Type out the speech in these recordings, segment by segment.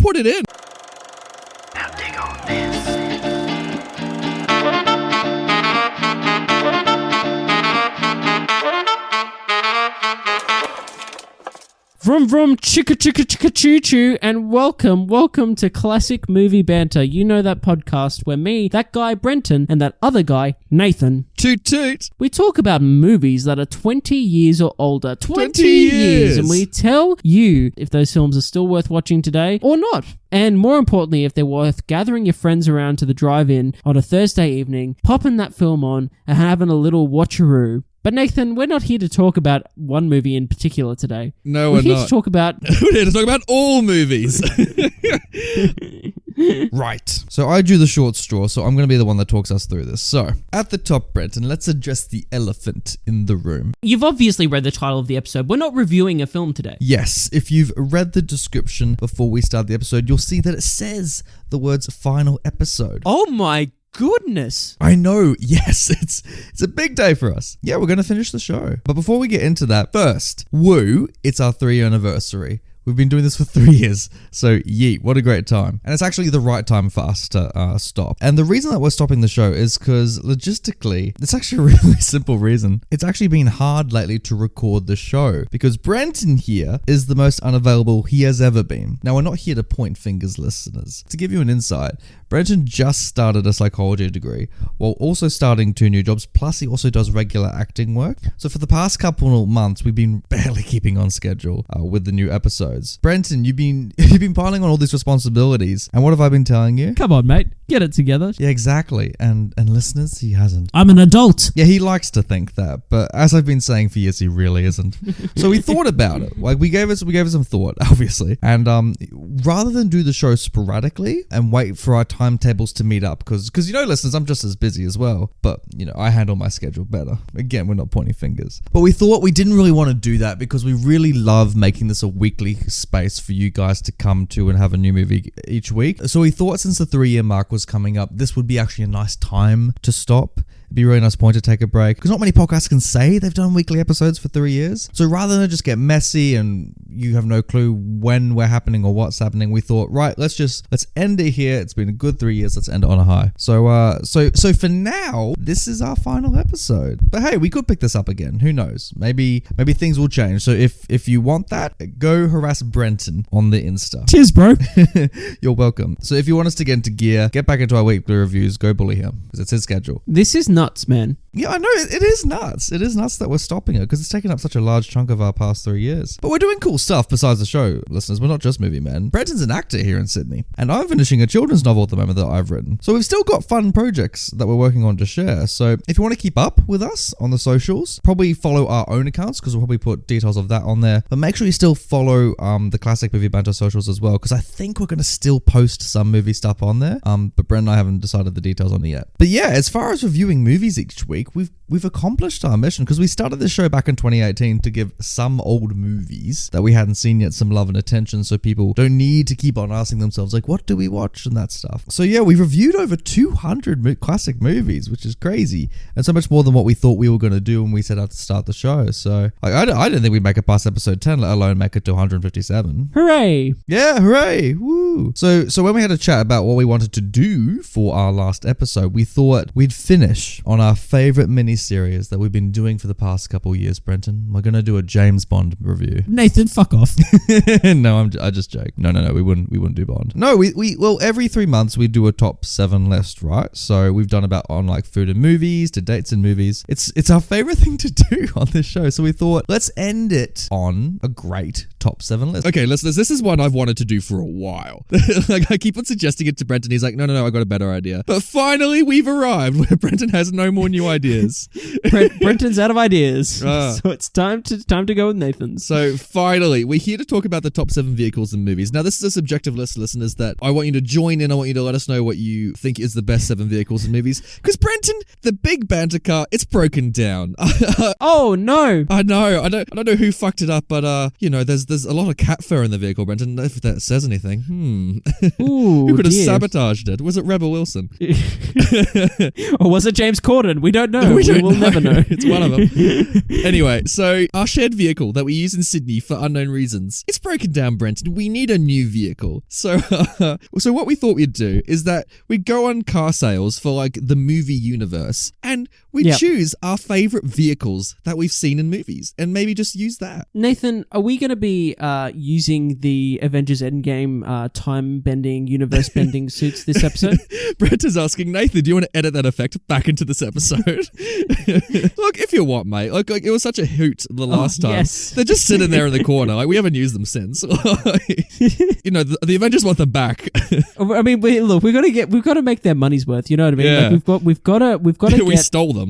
put it in. Now dig on this. Vroom vroom chicka chicka chicka choo choo, and welcome to Classic Movie Banter. You know that podcast where me, that guy Brenton, and that other guy Nathan, Toot toot. we talk about movies that are 20 years or older. 20 years. And we tell you if those films are still worth watching today or not. And more importantly, if they're worth gathering your friends around to the drive-in on a Thursday evening, popping that film on and having a little watcheroo. But Nathan, we're not here to talk about one movie in particular today. No, we're here not. to talk about... We're here to talk about all movies. Right. So I drew the short straw, so I'm going to be the one that talks us through this. So, at the top, Brenton, let's address the elephant in the room. You've obviously read the title of the episode. We're not reviewing a film today. Yes, if you've read the description before we start the episode, you'll see that it says the words final episode. Oh my goodness. I know, yes, it's a big day for us. Yeah, we're going to finish the show. But before we get into that, first, woo, it's our 3-year anniversary. We've been doing this for 3 years, so yeet, what a great time. And it's actually the right time for us to stop. And the reason that we're stopping the show is because logistically, it's actually a really simple reason. It's actually been hard lately to record the show because Brenton here is the most unavailable he has ever been. Now, we're not here to point fingers, listeners. To give you an insight, Brenton just started a psychology degree while also starting 2 new jobs, plus he also does regular acting work. So for the past couple of months, we've been barely keeping on schedule with the new episodes. Brenton, you've been piling on all these responsibilities, and what have I been telling you? Come on, mate. Get it together. Yeah, exactly. And listeners, he hasn't. I'm an adult. Yeah, he likes to think that, but as I've been saying for years, he really isn't. So we thought about it. Like we gave it some thought, obviously. And rather than do the show sporadically and wait for our timetables to meet up, because listeners, I'm just as busy as well. But I handle my schedule better. Again, we're not pointing fingers. But we thought we didn't really want to do that because we really love making this a weekly space for you guys to come to and have a new movie each week. So we thought since the 3-year mark was coming up, this would be actually a nice time to stop. It'd be a really nice point to take a break because not many podcasts can say they've done weekly episodes for 3 years. So rather than just get messy and you have no clue when we're happening or what's happening, we thought, right, let's end it here. It's been a good 3 years. Let's end it on a high. So for now, this is our final episode. But hey, we could pick this up again. Who knows? Maybe things will change. So if you want that, go harass Brenton on the Insta. Cheers, bro. You're welcome. So if you want us to get into gear, get back into our weekly reviews, go bully him because it's his schedule. This is nuts, man. Yeah, I know, it is nuts. It is nuts that we're stopping it because it's taken up such a large chunk of our past 3 years. But we're doing cool stuff besides the show, listeners. We're not just movie men. Brenton's an actor here in Sydney, and I'm finishing a children's novel at the moment that I've written. So we've still got fun projects that we're working on to share. So if you want to keep up with us on the socials, probably follow our own accounts because we'll probably put details of that on there. But make sure you still follow the Classic Movie Banter socials as well because I think we're going to still post some movie stuff on there. But Brenton and I haven't decided the details on it yet. But yeah, as far as reviewing movies each week, we've accomplished our mission because we started this show back in 2018 to give some old movies that we hadn't seen yet some love and attention so people don't need to keep on asking themselves like, what do we watch and that stuff. So yeah, we reviewed over 200 classic movies, which is crazy and so much more than what we thought we were going to do when we set out to start the show. So I didn't think we'd make it past episode 10, let alone make it to 157. Hooray! Yeah, hooray! Woo! So when we had a chat about what we wanted to do for our last episode, we thought we'd finish on our favorite mini-series that we've been doing for the past couple years, Brenton. We're going to do a James Bond review. Nathan, fuck off. No, I just joke. No, we wouldn't do Bond. No, well, every 3 months we do a top 7 list, right? So we've done about on like food and movies to dates and movies. It's our favorite thing to do on this show. So we thought, let's end it on a great top 7 list. Okay, listeners, this is one I've wanted to do for a while. Like I keep on suggesting it to Brenton. He's like, no, I got a better idea. But finally we've arrived where Brenton has no more new ideas. Brenton's out of ideas. So it's time to go with Nathan's. So finally, we're here to talk about the top 7 vehicles in movies. Now, this is a subjective list, listeners, that I want you to join in. I want you to let us know what you think is the best 7 vehicles in movies. Because Brenton, the big banter car, it's broken down. Oh no! I know. I don't know who fucked it up, but there's there's a lot of cat fur in the vehicle, Brenton. If that says anything. Ooh, Who could have dear. sabotaged it? Was it Rebel Wilson? Or was it James Corden? We don't know. We will never know. It's one of them. Anyway, so our shared vehicle that we use in Sydney for unknown reasons, it's broken down, Brenton. We need a new vehicle. So what we thought we'd do is that we'd go on car sales for like the movie universe, and we choose our favorite vehicles that we've seen in movies, and maybe just use that. Nathan, are we going to be using the Avengers Endgame time-bending, universe-bending suits this episode? Brent is asking, Nathan, do you want to edit that effect back into this episode? Look, if you want, mate. Like it was such a hoot the last time. Yes. They're just sitting there in the corner. Like we haven't used them since. You know, the Avengers want them back. I mean, we've got to make their money's worth. You know what I mean? Yeah. Like we've got to We stole them.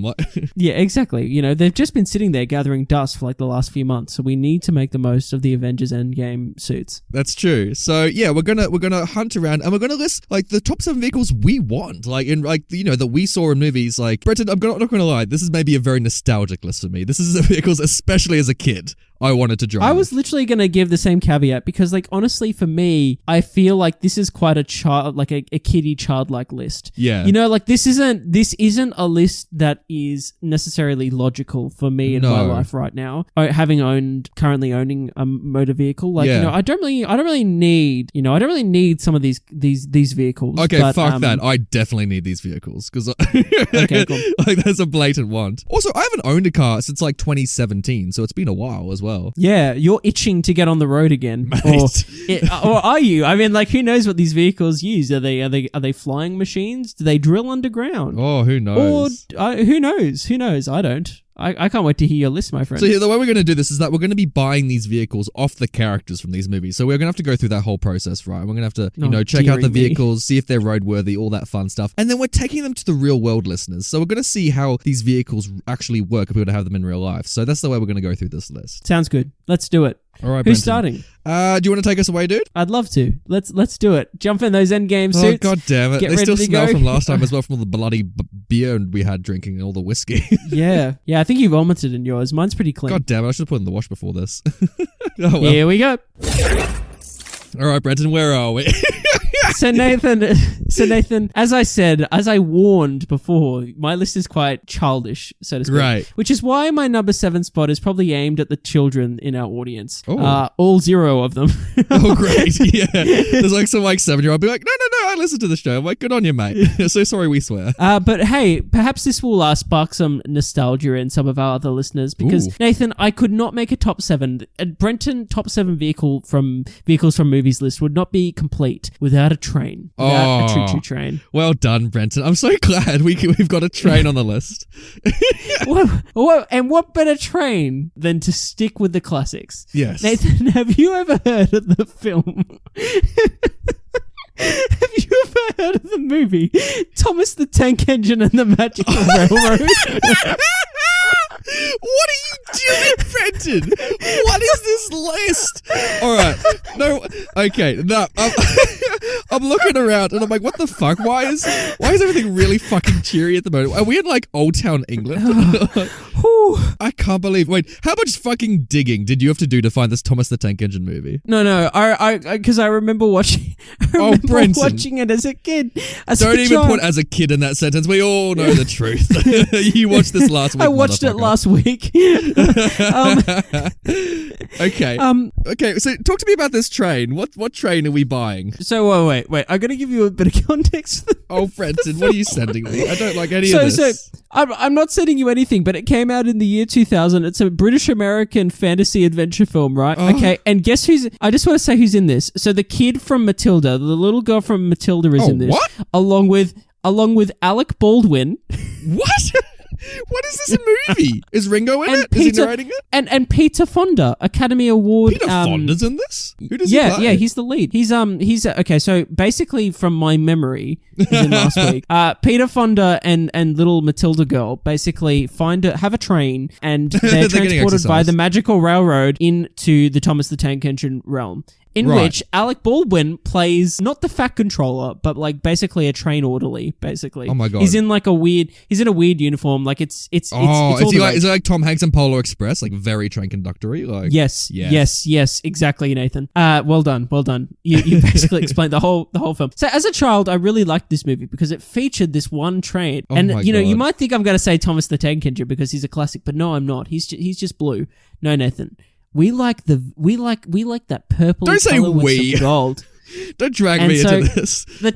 Yeah, exactly. You know, they've just been sitting there gathering dust for like the last few months, so we need to make the most of the Avengers Endgame suits. That's true. So yeah, we're gonna hunt around and we're gonna list like the top 7 vehicles we want, like in like you know that we saw in movies. Like Brenton, I'm not gonna lie, this is maybe a very nostalgic list for me. This is the vehicles, especially as a kid, I wanted to drive. I was literally going to give the same caveat because, like, honestly, for me, I feel like this is quite a child, like a kiddie childlike list. Yeah. You know, like this isn't a list that is necessarily logical for me in my life right now. Currently owning a motor vehicle, like you know, I don't really need some of these vehicles. Okay, but, fuck that. I definitely need these vehicles because okay, cool. Like that's a blatant want. Also, I haven't owned a car since like 2017, so it's been a while as well. Yeah, you're itching to get on the road again, Mate. or are you? I mean, like, who knows what these vehicles use? Are they flying machines? Do they drill underground? Oh, who knows? Or who knows? Who knows? I don't. I can't wait to hear your list, my friend. So yeah, the way we're going to do this is that we're going to be buying these vehicles off the characters from these movies. So we're going to have to go through that whole process, right? We're going to have to, check out the vehicles, see if they're roadworthy, all that fun stuff. And then we're taking them to the real world listeners. So we're going to see how these vehicles actually work if we were to have them in real life. So that's the way we're going to go through this list. Sounds good. Let's do it. All right, Who's Brenton. starting? Do you want to take us away, dude? I'd love to. Let's do it. Jump in those endgame suits. Oh, god damn it. Get They ready still to smell go. from last time as well, from all the bloody beer we had drinking and all the whiskey. Yeah. I think you vomited in yours. Mine's pretty clean. God damn it. I should have put it in the wash before this. Oh, well. Here we go. All right, Brenton, where are we? So Nathan, as I warned before, my list is quite childish, so to speak. Right. Which is why my number 7 spot is probably aimed at the children in our audience. Oh. All 0 of them. Oh, great. Yeah. There's like some 7-year-old be like, no, I listen to the show. I'm like, good on you, mate. So sorry we swear. But hey, perhaps this will spark some nostalgia in some of our other listeners because, Nathan, I could not make a top 7. A Brenton top 7 vehicles from movies list would not be complete without a train. Without a choo-choo train. Well done, Brenton. I'm so glad we've got a train on the list. And what better train than to stick with the classics? Yes. Nathan, have you ever heard of the film? Have you ever heard of the movie Thomas the Tank Engine and the Magical Railroad? What are you doing, Brenton? What is this list? All right. No. Okay. No. I'm looking around and I'm like, what the fuck? Why is everything really fucking cheery at the moment? Are we in like Old Town England? I can't believe. Wait, how much fucking digging did you have to do to find this Thomas the Tank Engine movie? No. Because I remember watching. Brenton. Watching it as a kid. Don't even put as a kid in that sentence. We all know the truth. You watched this last week. I watched it last week. Okay. Okay. So talk to me about this train. What train are we buying? So wait. I'm gonna give you a bit of context. Oh, Brenton, what are you sending me? I don't like any of this. So I'm not sending you anything, but it came out in the year 2000. It's a British-American fantasy adventure film, right? Oh. Okay, and guess who's... I just want to say who's in this. So the kid from Matilda, the little girl from Matilda is in this. What? Along with Alec Baldwin. What? What is this movie? Is Ringo in it? Is he narrating it? And Peter Fonda, Academy Award. Peter Fonda's in this? Who does he play? Yeah, he's the lead. He's okay. So basically, from my memory, he's in last week. Peter Fonda and little Matilda girl basically have a train, and they're transported by the magical railroad into the Thomas the Tank Engine realm. in Right. which Alec Baldwin plays not the Fat Controller, but like basically a train orderly. Basically, Oh my God. he's in a weird uniform. Like it's Oh, all is the he rage. is it like Tom Hanks and Polar Express, like very train conductory? Like Yes, exactly, Nathan. Well done. You basically explained the whole film. So as a child, I really liked this movie because it featured this one train, Oh and my you God. might think I'm going to say Thomas the Tank Engine because he's a classic, but no, I'm not. He's just blue. No, Nathan. We like that purple. Don't say color with we. some gold. Don't drag And me so into this. the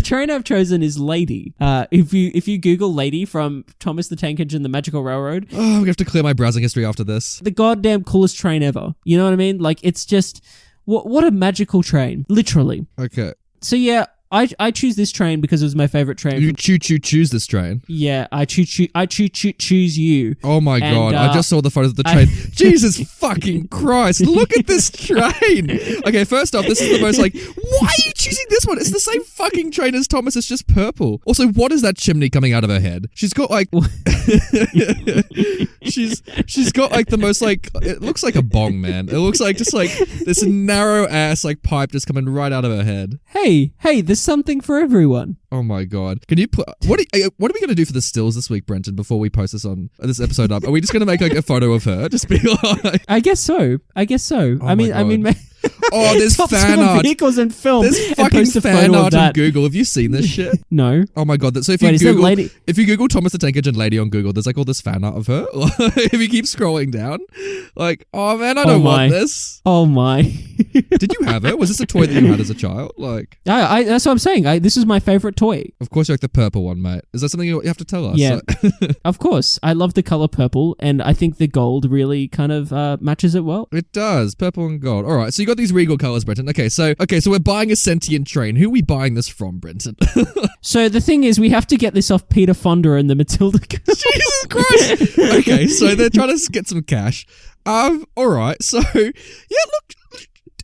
train I've chosen is Lady. If you Google Lady from Thomas the Tank Engine, The Magical Railroad, Oh, I'm gonna have to clear my browsing history after this. the goddamn coolest train ever. You know what I mean? Like it's just what a magical train, literally. Okay. So yeah, I choose this train because it was my favorite train. You choose this train. Yeah, I choose you. Oh my And, God. I just saw the photos of the train. Jesus fucking Christ. Look at this train. Okay, first off, this is the most like, why are you choosing this one? It's the same fucking train as Thomas. It's just purple. Also, what is that chimney coming out of her head? She's got like, she's got like the most like, it looks like a bong, man. It looks like just like this narrow ass like pipe just coming right out of her head. Hey, there's something for everyone. Oh my God. Can you put, what are we going to do for the stills this week, Brenton, before we post this episode up? Are we just going to make like a photo of her? Just be like, I guess so. I mean, oh, there's top fan some art. vehicles and film. There's and fucking post a fan photo of art on that. Google. Have you seen this shit? No. Oh my God. So if Wait, is you that Google, Lady? if you Google Thomas the Tank Engine Lady on Google, there's like all this fan art of her. If you keep scrolling down, like, oh man, I don't want this. Oh my. Did you have it? Was this a toy that you had as a child? Like, I that's what I'm saying. This is my favorite toy. of course you like the purple one, mate. Is that something you have to tell us? Yeah. Of course. I love the color purple, and I think the gold really kind of matches it well. It does. Purple and gold. All right. So you got these regal colors, Brenton. Okay. So we're buying a sentient train. Who are we buying this from, Brenton? So the thing is, we have to get this off Peter Fonda and the Matilda girl. Jesus Christ. Okay. So they're trying to get some cash. All right. So yeah, look.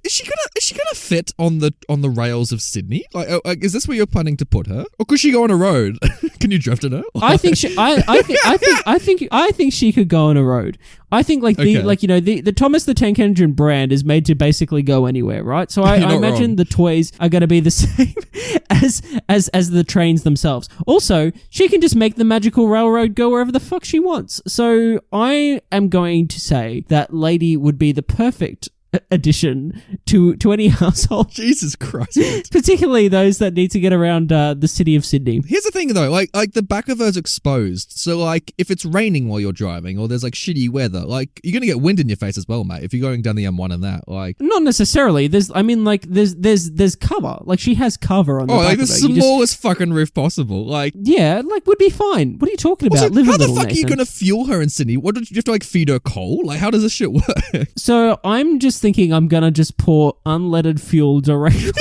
Is she gonna fit on the rails of Sydney? Like, is this where you're planning to put her, or could she go on a road? Can you drift in her? I think she could go on a road. I think the Thomas the Tank Engine brand is made to basically go anywhere, right? So I imagine wrong. the toys are going to be the same as the trains themselves. Also, she can just make the magical railroad go wherever the fuck she wants. So I am going to say that Lady would be the perfect addition to any household. Jesus Christ. Particularly those that need to get around the city of Sydney. Here's the thing though, like the back of her's exposed. So like if it's raining while you're driving or there's like shitty weather, like you're gonna get wind in your face as well, mate. If you're going down the M1 and that, like not necessarily. There's cover. Like she has cover on the back like the of her. smallest fucking roof possible. Like Yeah, like would be fine. What are you talking about? also, Live a how the little, fuck are you Nathan. gonna fuel her in Sydney? What do you have to like feed her coal? Like how does this shit work? So I'm just thinking I'm gonna just pour unleaded fuel directly.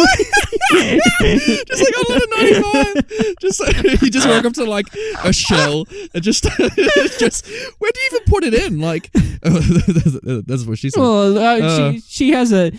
Just like unleaded 95. Just you just walk up to like a shell and just where do you even put it in? Like that's what she said. Well, she has a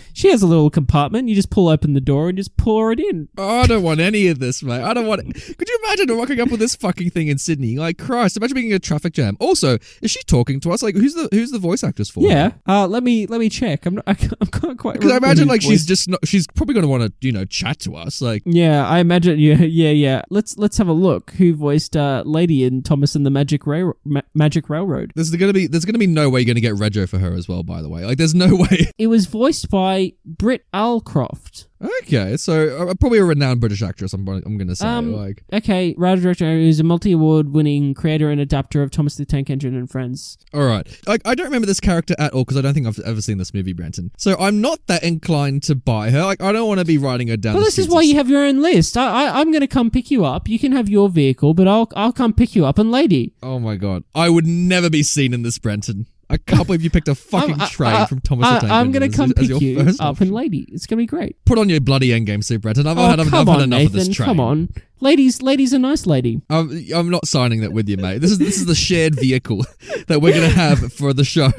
little compartment. You just pull open the door and just pour it in. Oh, I don't want any of this, mate. I don't want it. Could you imagine rocking up with this fucking thing in Sydney? Like, Christ, imagine being in a traffic jam. Also, is she talking to us? Like, who's the voice actress for? Yeah. Let me check. I can't quite. Because I remember imagine whose like voice- she's probably going to want to chat to us. Like, Yeah, I imagine. Yeah. Let's have a look. Who voiced Lady in Thomas and the Magic Railroad? there's gonna be no way you're gonna get Rego for her as well. By the way, like, there's no way. It was voiced by Britt Alcroft. Okay, so probably a renowned British actress. I'm gonna say Okay, writer director who's a multi-award winning creator and adapter of Thomas the Tank Engine and Friends. All right, like I don't remember this character at all because I don't think I've ever seen this movie, Brenton. So I'm not that inclined to buy her. Like I don't want to be riding her down. Well, this is why you have your own list. I'm gonna come pick you up. You can have your vehicle, but I'll come pick you up and Lady. Oh my God, I would never be seen in this, Brenton. I can't believe you picked a fucking train from Thomas the Tank I'm Engine gonna come as pick your you first up option. and Lady. It's gonna be great. Put on your bloody endgame suit, Brenton. I've Come had enough on, of Nathan, this train. come on. Lady's a nice lady. I'm not signing that with you, mate. This is the shared vehicle that we're gonna have for the show.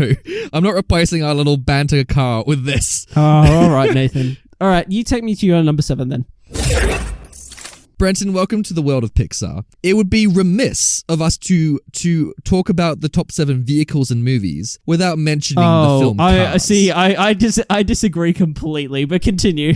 I'm not replacing our little banter car with this. Oh, all right, Nathan. All right, you take me to your number 7 then. Brenton, welcome to the world of Pixar. It would be remiss of us to talk about the top 7 vehicles and movies without mentioning the film Cars. I disagree completely, but continue.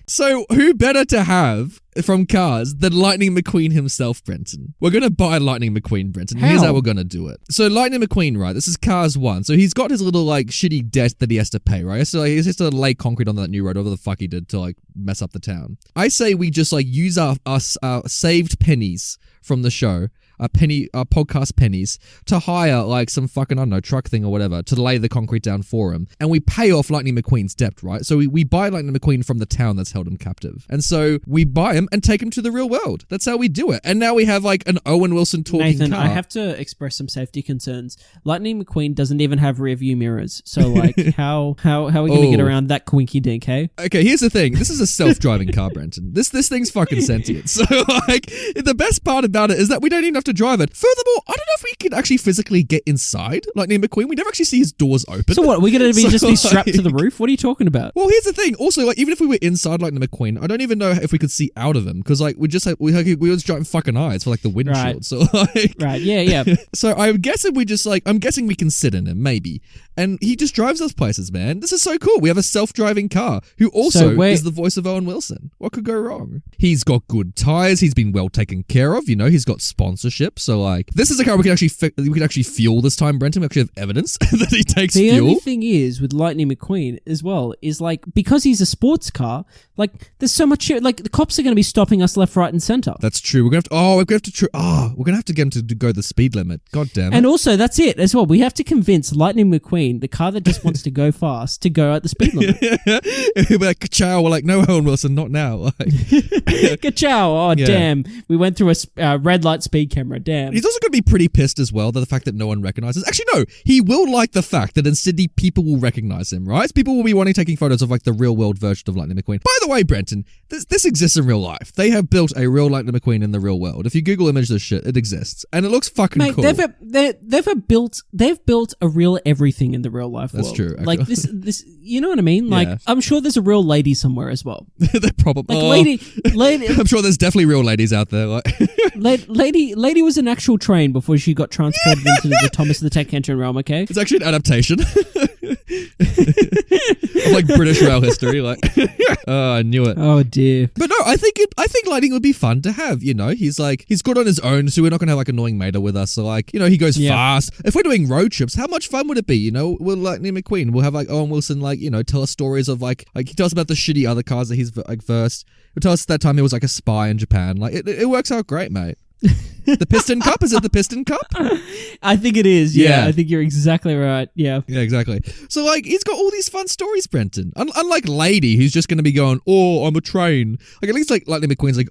So, who better to have from Cars than Lightning McQueen himself, Brenton? We're going to buy Lightning McQueen, Brenton. Here's how we're going to do it. So Lightning McQueen, right? This is Cars 1. So he's got his little like shitty debt that he has to pay, right? So he has to lay concrete on that new road, whatever the fuck he did to like mess up the town. I say we just like use our saved pennies from the show, our podcast pennies, to hire like some fucking, I don't know, truck thing or whatever to lay the concrete down for him. And we pay off Lightning McQueen's debt, right? So we buy Lightning McQueen from the town that's held him captive. And so we buy him and take him to the real world. That's how we do it. And now we have like an Owen Wilson talking Nathan, car. I have to express some safety concerns. Lightning McQueen doesn't even have rear view mirrors. So like how are we going to get around that quinky dink, hey? Okay, here's the thing. This is a self-driving car, Brenton. This thing's fucking sentient. So like the best part about it is that we don't even have to drive it. Furthermore, I don't know if we can actually physically get inside Lightning McQueen. We never actually see his doors open. So what? We're going to just be strapped to the roof? What are you talking about? Well, here's the thing. Also, like even if we were inside Lightning McQueen, I don't even know if we could see out of him because like we were just giant fucking eyes for like the windshield. Right. So like, right, yeah. So I'm guessing we can sit in him maybe, and he just drives us places, man. This is so cool. We have a self-driving car who also is the voice of Owen Wilson. What could go wrong? He's got good tires. He's been well taken care of. You know, he's got sponsorship. So like, this is a car we can actually fuel this time, Brenton. We actually have evidence that he takes fuel. The only thing is with Lightning McQueen as well is like because he's a sports car, like there's so much shit. Like the cops are going to be stopping us left, right, and center. That's true. We're gonna have to get him to go the speed limit. God damn it. And also that's it as well. We have to convince Lightning McQueen, the car that just wants to go fast, to go at the speed limit. We're like, ka-chow. We're like, no, Owen Wilson, not now. Like, ka-chow. Oh, yeah. Damn. We went through a red light speed camera. Damn. He's also going to be pretty pissed as well, that the fact that no one recognizes. Actually, no. He will like the fact that in Sydney, people will recognize him, right? People will be taking photos of like the real world version of Lightning McQueen. By the way, Brenton, this exists in real life. They have built a real Lightning McQueen in the real world. If you Google image this shit, it exists. And it looks fucking cool. They've built a real everything in the real life world. That's true. Actually. Like this, you know what I mean? Like, yeah. I'm sure there's a real lady somewhere as well. They're probably lady. I'm sure there's definitely real ladies out there. Like. lady was an actual train before she got transported into the Thomas the Tank Engine realm. Okay, it's actually an adaptation of like British rail history. Like, oh, I knew it. Oh dear. But no, I think Lightning would be fun to have. You know, he's good on his own, so we're not gonna have like annoying Mater with us. So like, you know, he goes fast. If we're doing road trips, how much fun would it be? You know, we'll Lightning McQueen. We'll have like Owen Wilson, like, you know, tell us stories of like he tells us about the shitty other cars that he's like versed. He'll tell us that time he was like a spy in Japan. Like it works out great, mate. The Piston Cup? Is it the Piston Cup? I think it is. Yeah, I think you're exactly right. Yeah. Yeah, exactly. So, like, he's got all these fun stories, Brenton. Unlike Lady, who's just going to be going, oh, I'm a train. Like, at least, like, Lightning McQueen's like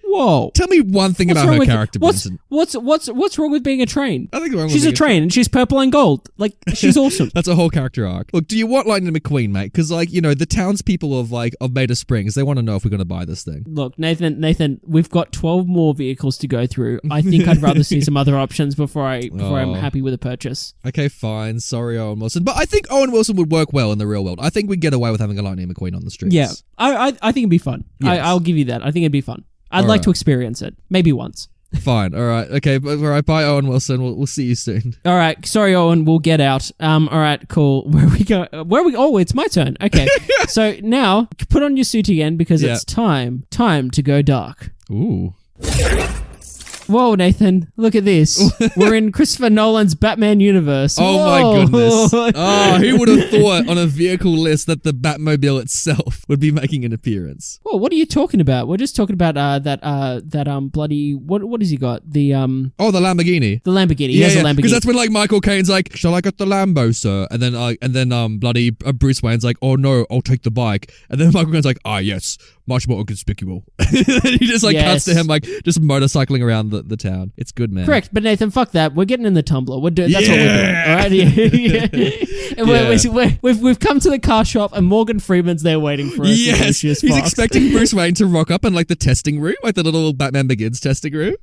whoa. Tell me one thing about her character, Brenton. What's wrong with being a train? I think she's a train and she's purple and gold. Like, she's awesome. That's a whole character arc. Look, do you want Lightning McQueen, mate? Because, like, you know, the townspeople of Maida Springs, they want to know if we're going to buy this thing. Look, Nathan, we've got 12 more vehicles to go through. I think I'd rather see some other options before I'm happy with a purchase. Okay, fine. Sorry, Owen Wilson. But I think Owen Wilson would work well in the real world. I think we'd get away with having a Lightning McQueen on the streets. Yeah, I think it'd be fun. Yes. I'll give you that. I think it'd be fun. I'd like to experience it. Maybe once. Fine. All right. Okay. All right. Bye, Owen Wilson. We'll see you soon. All right. Sorry, Owen. We'll get out. All right. Cool. Where we go? Oh, it's my turn. Okay. So now put on your suit again because it's time to go dark. Ooh. Whoa, Nathan, look at this. We're in Christopher Nolan's Batman universe. Oh, whoa. my goodness. Oh, who would have thought on a vehicle list that the Batmobile itself would be making an appearance? Well, what are you talking about? We're just talking about that bloody what has he got? The Oh, the Lamborghini. The Lamborghini. He has a Lamborghini. Because that's when like Michael Caine's like, "Shall I get the Lambo, sir?" And then bloody Bruce Wayne's like, "Oh no, I'll take the bike." And then Michael Caine's like, "Ah, yes, much more inconspicuous." And he just like cuts to him like just motorcycling around the town. It's good, man. Correct, but Nathan, fuck that. We're getting in the Tumbler. We're doing. That's what we're doing. All right. And we've come to the car shop, and Morgan Freeman's there waiting for us. Yes, he's expecting Bruce Wayne to rock up in like the testing room, like the little Batman Begins testing room.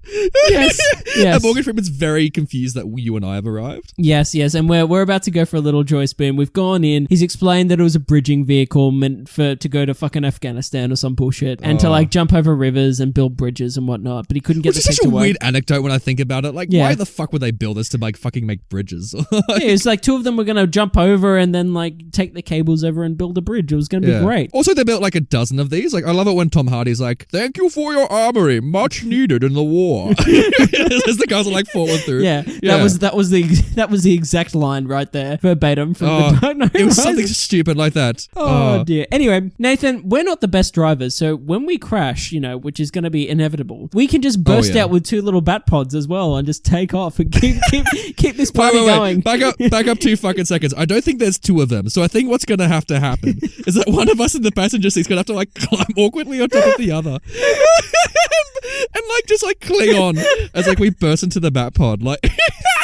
Yes. And Morgan Freeman's very confused that you and I have arrived. Yes, and we're about to go for a little joy spin. We've gone in. He's explained that it was a bridging vehicle meant to go to fucking Afghanistan or some bullshit and to like jump over rivers and build bridges and whatnot, but he couldn't get Which the is tech such a to work. weird anecdote when I think about it. Like, Yeah. why the fuck would they build this to like fucking make bridges? Yeah, it's like two of them were going to jump over and then like take the cables over and build a bridge. It was going to be great. Also, they built like a dozen of these. Like, I love it when Tom Hardy's like, "Thank you for your armory, much needed in the war." As the guys are like falling through. Yeah, that was the exact line right there, verbatim from the Dark Knight It was Rises. something stupid like that. Oh dear. Anyway, Nathan, we're not the best drivers, so when we crash, which is going to be inevitable, we can just burst out with two little bat pods as well and just take off and keep this party going. Back up 2 fucking seconds. I don't think there's 2 of them. So I think what's going to happen is that one of us in the passenger seat's going to have to like climb awkwardly on top of the other. And like just like cling on as like we burst into the bat pod. Like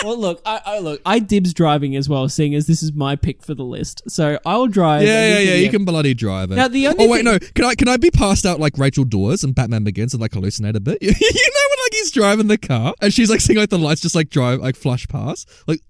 Well, look, I dibs driving as well, seeing as this is my pick for the list. So I'll drive. Yeah. You can bloody drive it. Now, the only no. Can I be passed out like Rachel Dawes and Batman Begins and like hallucinate a bit? You know when like he's driving the car and she's like seeing like the lights just like drive like flash past, like.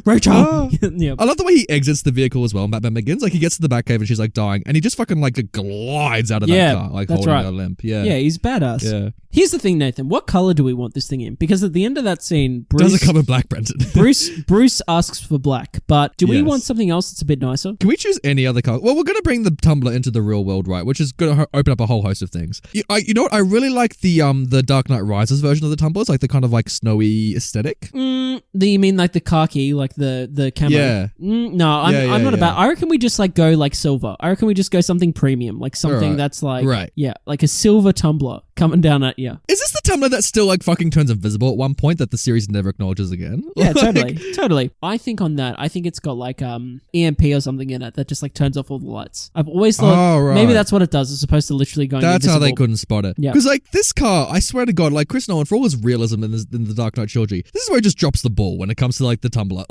Rachel. Yeah. I love the way he exits the vehicle as well in Batman Begins. Like he gets to the Batcave and she's like dying, and he just fucking like glides out of that car, like that's holding right. a limp. Yeah, he's badass. Yeah. Here's the thing, Nathan. What color do we want this thing in? Because at the end of that scene, Does it come in black, Brenton? Bruce asks for black, but do we Yes. want something else that's a bit nicer? Can we choose any other color? Well, we're going to bring the Tumblr into the real world, right? Which is going to open up a whole host of things. You know what? I really like the Dark Knight Rises version of the Tumblr. It's like the kind of like snowy aesthetic. You mean like the khaki, like the camo? Yeah. No, I'm not about. I reckon we just like go like silver. I reckon we just go something premium, like something Alright. that's like Right. like a silver tumbler coming down at you. Is this the Tumblr that still like fucking turns invisible at one point that the series never acknowledges again? Yeah, Like- totally. I think on that, I think it's got like EMP or something in it that just like turns off all the lights. I've always thought right. maybe that's what it does, as opposed to literally going That's invisible. how they couldn't spot it. Yeah. Because like this car, I swear to God, like Chris Nolan, for all his realism in the Dark Knight trilogy, this is where he just drops the ball when it comes to like the Tumblr.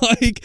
Like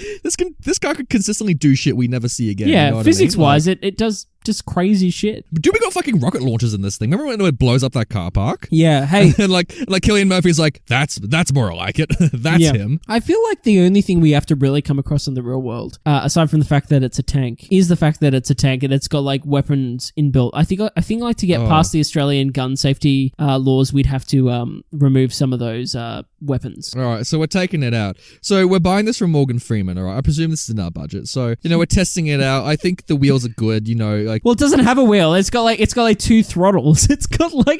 this car could consistently do shit we never see again. Yeah, you know what physics I mean? wise, it does just crazy shit. Dude, we got fucking rocket launchers in this thing. Remember when it blows up that car park? Yeah, hey. And like Cillian Murphy's like, that's more like it. That's him. I feel like the only thing we have to really come across in the real world, aside from the fact that it's a tank, is the fact that it's a tank and it's got like weapons inbuilt. I think like to get past the Australian gun safety laws, we'd have to remove some of those weapons. All right, so we're taking it out. So we're buying this from Morgan Freeman, all right? I presume this is in our budget. So, we're testing it out. I think the wheels are good, like... Well, it doesn't have a wheel. It's got like 2 throttles. It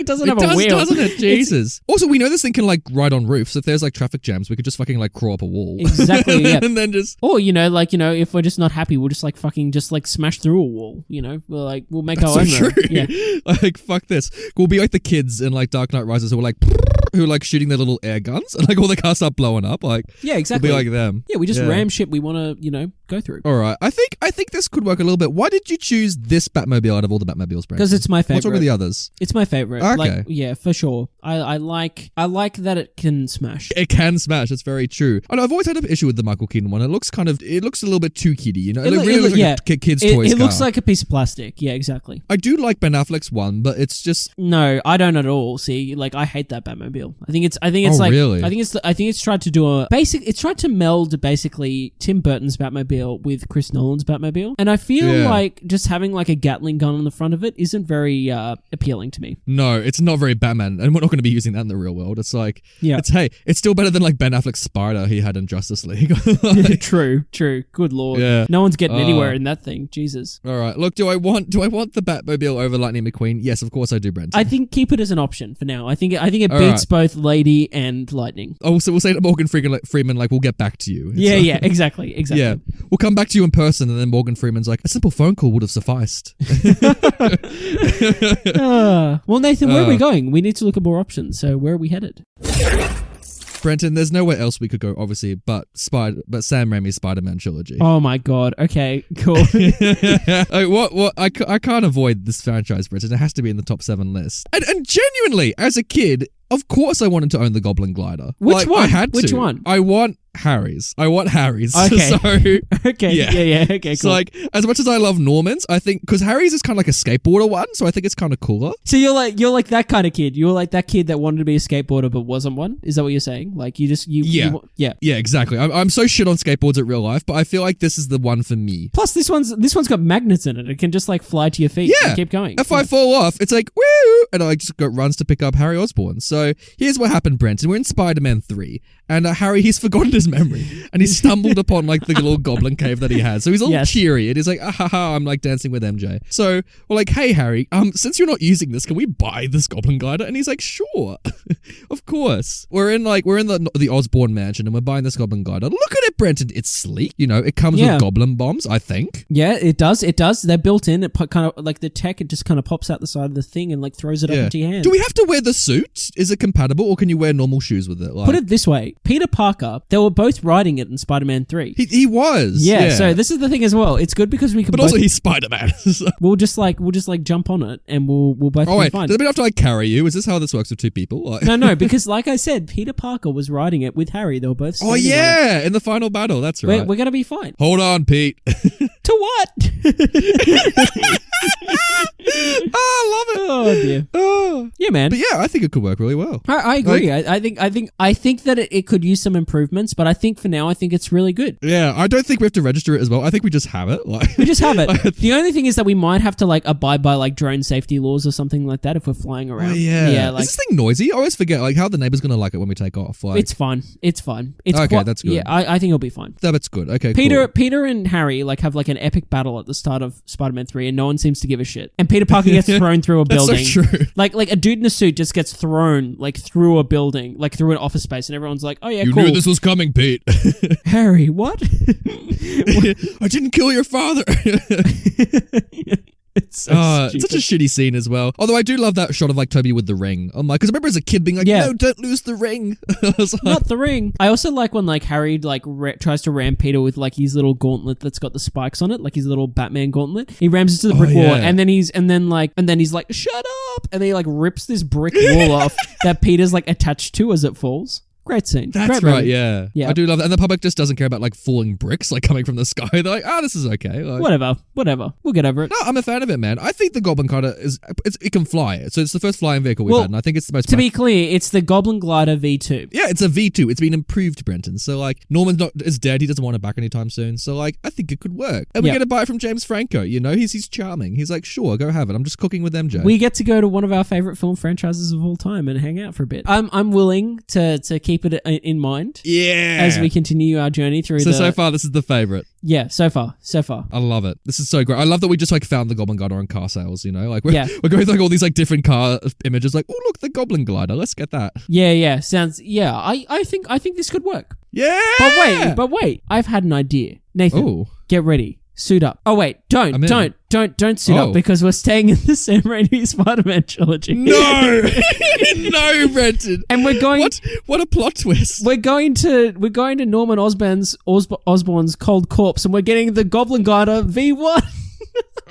doesn't have a wheel. Doesn't it? Jesus. Also, we know this thing can like ride on roofs. If there's like traffic jams, we could just fucking like crawl up a wall. Exactly, yeah. And then just... Or, if we're just not happy, we'll just like fucking just like smash through a wall, we'll make our own so road. true. Yeah. Like, fuck this. We'll be like the kids in like Dark Knight Rises who are like... who are like shooting their little air guns and like all the cars start blowing up. Like, Yeah, exactly. we'll be like them. Yeah, we just ram shit we want to, go through. All right. I think this could work a little bit. Why did you choose this Batmobile out of all the Batmobiles, Brenton? Because it's my favorite. What's wrong with the others? It's my favorite. Okay. Like, yeah, for sure. I like that it can smash. It can smash. That's very true. I know, I've always had an issue with the Michael Keaton one. It looks a little bit too kiddie, It really looks like a kid's toys It car. looks like a piece of plastic. Yeah, exactly. I do like Ben Affleck's one, but it's just... No, I don't at all. See, like I hate that Batmobile. I think it's Oh, like really? I think it's tried to do a basic. It's tried to meld basically Tim Burton's Batmobile with Chris Nolan's Batmobile, and I feel like just having like a Gatling gun on the front of it isn't very appealing to me. No, it's not very Batman, and we're not going to be using that in the real world. It's like, it's still better than like Ben Affleck's Spider he had in Justice League. Like, True. Good lord. Yeah. No one's getting anywhere in that thing. Jesus. all right, look, do I want the Batmobile over Lightning McQueen? Yes, of course I do, Brenton. I think keep it as an option for now. I think it All beats right. both Lady and Lightning. Oh, so we'll say to Morgan Freeman, like, we'll get back to you. It's Yeah, like- exactly. Yeah, we'll come back to you in person, and then Morgan Freeman's like, a simple phone call would have sufficed. Well, Nathan, where are we going? We need to look at more options. So where are we headed? Brenton, there's nowhere else we could go, obviously, but Sam Raimi's Spider-Man trilogy. Oh my god. Okay, cool. What? I can't avoid this franchise, Brenton. It has to be in the top 7 list. And genuinely, as a kid, of course I wanted to own the Goblin Glider. Which one? I had to. Which one? I want Harry's. I want Harry's. Okay. So Okay. Yeah. Yeah. Okay. Cool. So like, as much as I love Norman's, I think because Harry's is kind of like a skateboarder one, so I think it's kind of cooler. So you're like that kind of kid. You're like that kid that wanted to be a skateboarder but wasn't one. Is that what you're saying? Like you just Yeah. yeah. Yeah, exactly. I'm so shit on skateboards at real life, but I feel like this is the one for me. Plus this one's got magnets in it. It can just like fly to your feet Yeah. and keep going. If I fall off, it's like, woo! And I just runs to pick up Harry Osborn. So here's what happened, Brenton. We're in Spider-Man 3. And Harry, he's forgotten his memory. And he stumbled upon like the little goblin cave that he had. So he's all Yes. cheery. And he's like, I'm like dancing with MJ. So we're like, hey, Harry, since you're not using this, can we buy this goblin glider? And he's like, sure. Of course. We're in the Osborn mansion and we're buying this goblin glider. Look at it, Brenton. It's sleek. You know, it comes with goblin bombs, I think. Yeah, it does. It does. They're built in. It kind of like the tech. It just kind of pops out the side of the thing and like throws it up into your hand. Do we have to wear the suit? Is it compatible, or can you wear normal shoes with it? Like, Put it this way: Peter Parker. They were both riding it in Spider-Man 3. he was. Yeah. So this is the thing as well. It's good because we can. But both, also, he's Spider-Man. So. we'll just like jump on it and we'll both. Oh be wait, fine. does it have to like carry you? Is this how this works with two people? Like- No, because like I said, Peter Parker was riding it with Harry. They were both. Oh standing on yeah, in the final battle. That's it. right. We're gonna be fine. Hold on, Pete. To what? I love it. Oh dear. Oh. Yeah, man. But yeah, I think it could work really well. I agree. I think that it could use some improvements, but I think for now, I think it's really good. Yeah, I don't think we have to register it as well. I think we just have it. Like We just have it. The only thing is that we might have to like abide by like drone safety laws or something like that if we're flying around. Oh, yeah. Yeah. Like, is this thing noisy? I always forget like how the neighbor's gonna like it when we take off. Like, it's fine. It's fine. It's Okay, that's good. Yeah, I think it'll be fine. that's good. Okay, Peter cool. and Harry like have like an epic battle at the start of Spider-Man 3 and no one seems to give a shit. And Peter Parker gets thrown through a building. That's so true. Like a dude in a suit just gets thrown like through a building, like through an office space, and everyone's like, "Oh yeah, You cool." knew this was coming, Pete. Harry, what? I didn't kill your father. It's so It's such a shitty scene as well. Although I do love that shot of like Toby with the ring. I'm like, because I remember as a kid being like, no, don't lose the ring. I was like, Not the ring. I also like when like Harry like tries to ram Peter with like his little gauntlet that's got the spikes on it, like his little Batman gauntlet. He rams into the brick wall, and then he's like, shut up, and then he like rips this brick wall off that Peter's like attached to as it falls. Great scene. That's Great right, moment. yeah. Yeah. I do love that. And the public just doesn't care about like falling bricks like coming from the sky. They're like, this is okay. Like, Whatever. We'll get over it. no, I'm a fan of it, man. I think the Goblin Glider it can fly. So it's the first flying vehicle we've Well, had, and I think it's the most To be clear, it's the Goblin Glider V2. Yeah, it's a V2. It's been improved, Brenton. So like Norman's is dead. He doesn't want it back anytime soon. So like I think it could work. And we Yeah. get to buy it from James Franco. You know, he's charming. He's like, sure, go have it. I'm just cooking with MJ. We get to go to one of our favorite film franchises of all time and hang out for a bit. I'm willing to keep it in mind. Yeah. As we continue our journey through so far, this is the favorite. Yeah, so far. I love it. This is so great. I love that we just like found the Goblin Glider on car sales, you know? Like we're Yeah. going through like all these like different car images like, oh look, the Goblin Glider. Let's get that. Yeah. I think this could work. Yeah. But wait. I've had an idea. Nathan, Oh. get ready. Suit up. Oh wait, don't suit Oh. up because we're staying in the Sam Raimi Spider-Man trilogy. No. No, Brenton. And we're going What a plot twist. We're going to Norman Osborn's Cold Corpse and we're getting the Goblin Glider V1.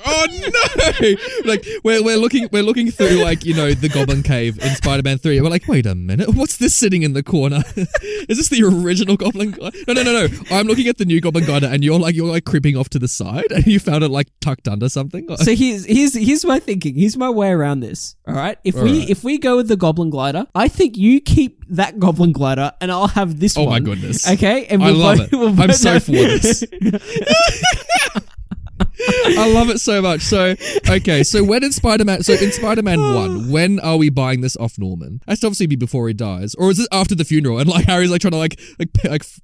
Oh no! Like we're looking through like, you know, the Goblin Cave in Spider-Man 3. And we're like, wait a minute, what's this sitting in the corner? Is this the original Goblin Glider? No. I'm looking at the new Goblin Glider and you're like creeping off to the side and you found it like tucked under something. So here's my thinking. Here's my way around this. All right. If we go with the Goblin Glider, I think you keep that Goblin Glider and I'll have this one. Oh my goodness. Okay. And I love it. We'll I'm both so have- for this. I love it so much. So, okay, so in Spider-Man 1, when are we buying this off Norman? That's to obviously be before he dies. Or is it after the funeral and like Harry's like trying to like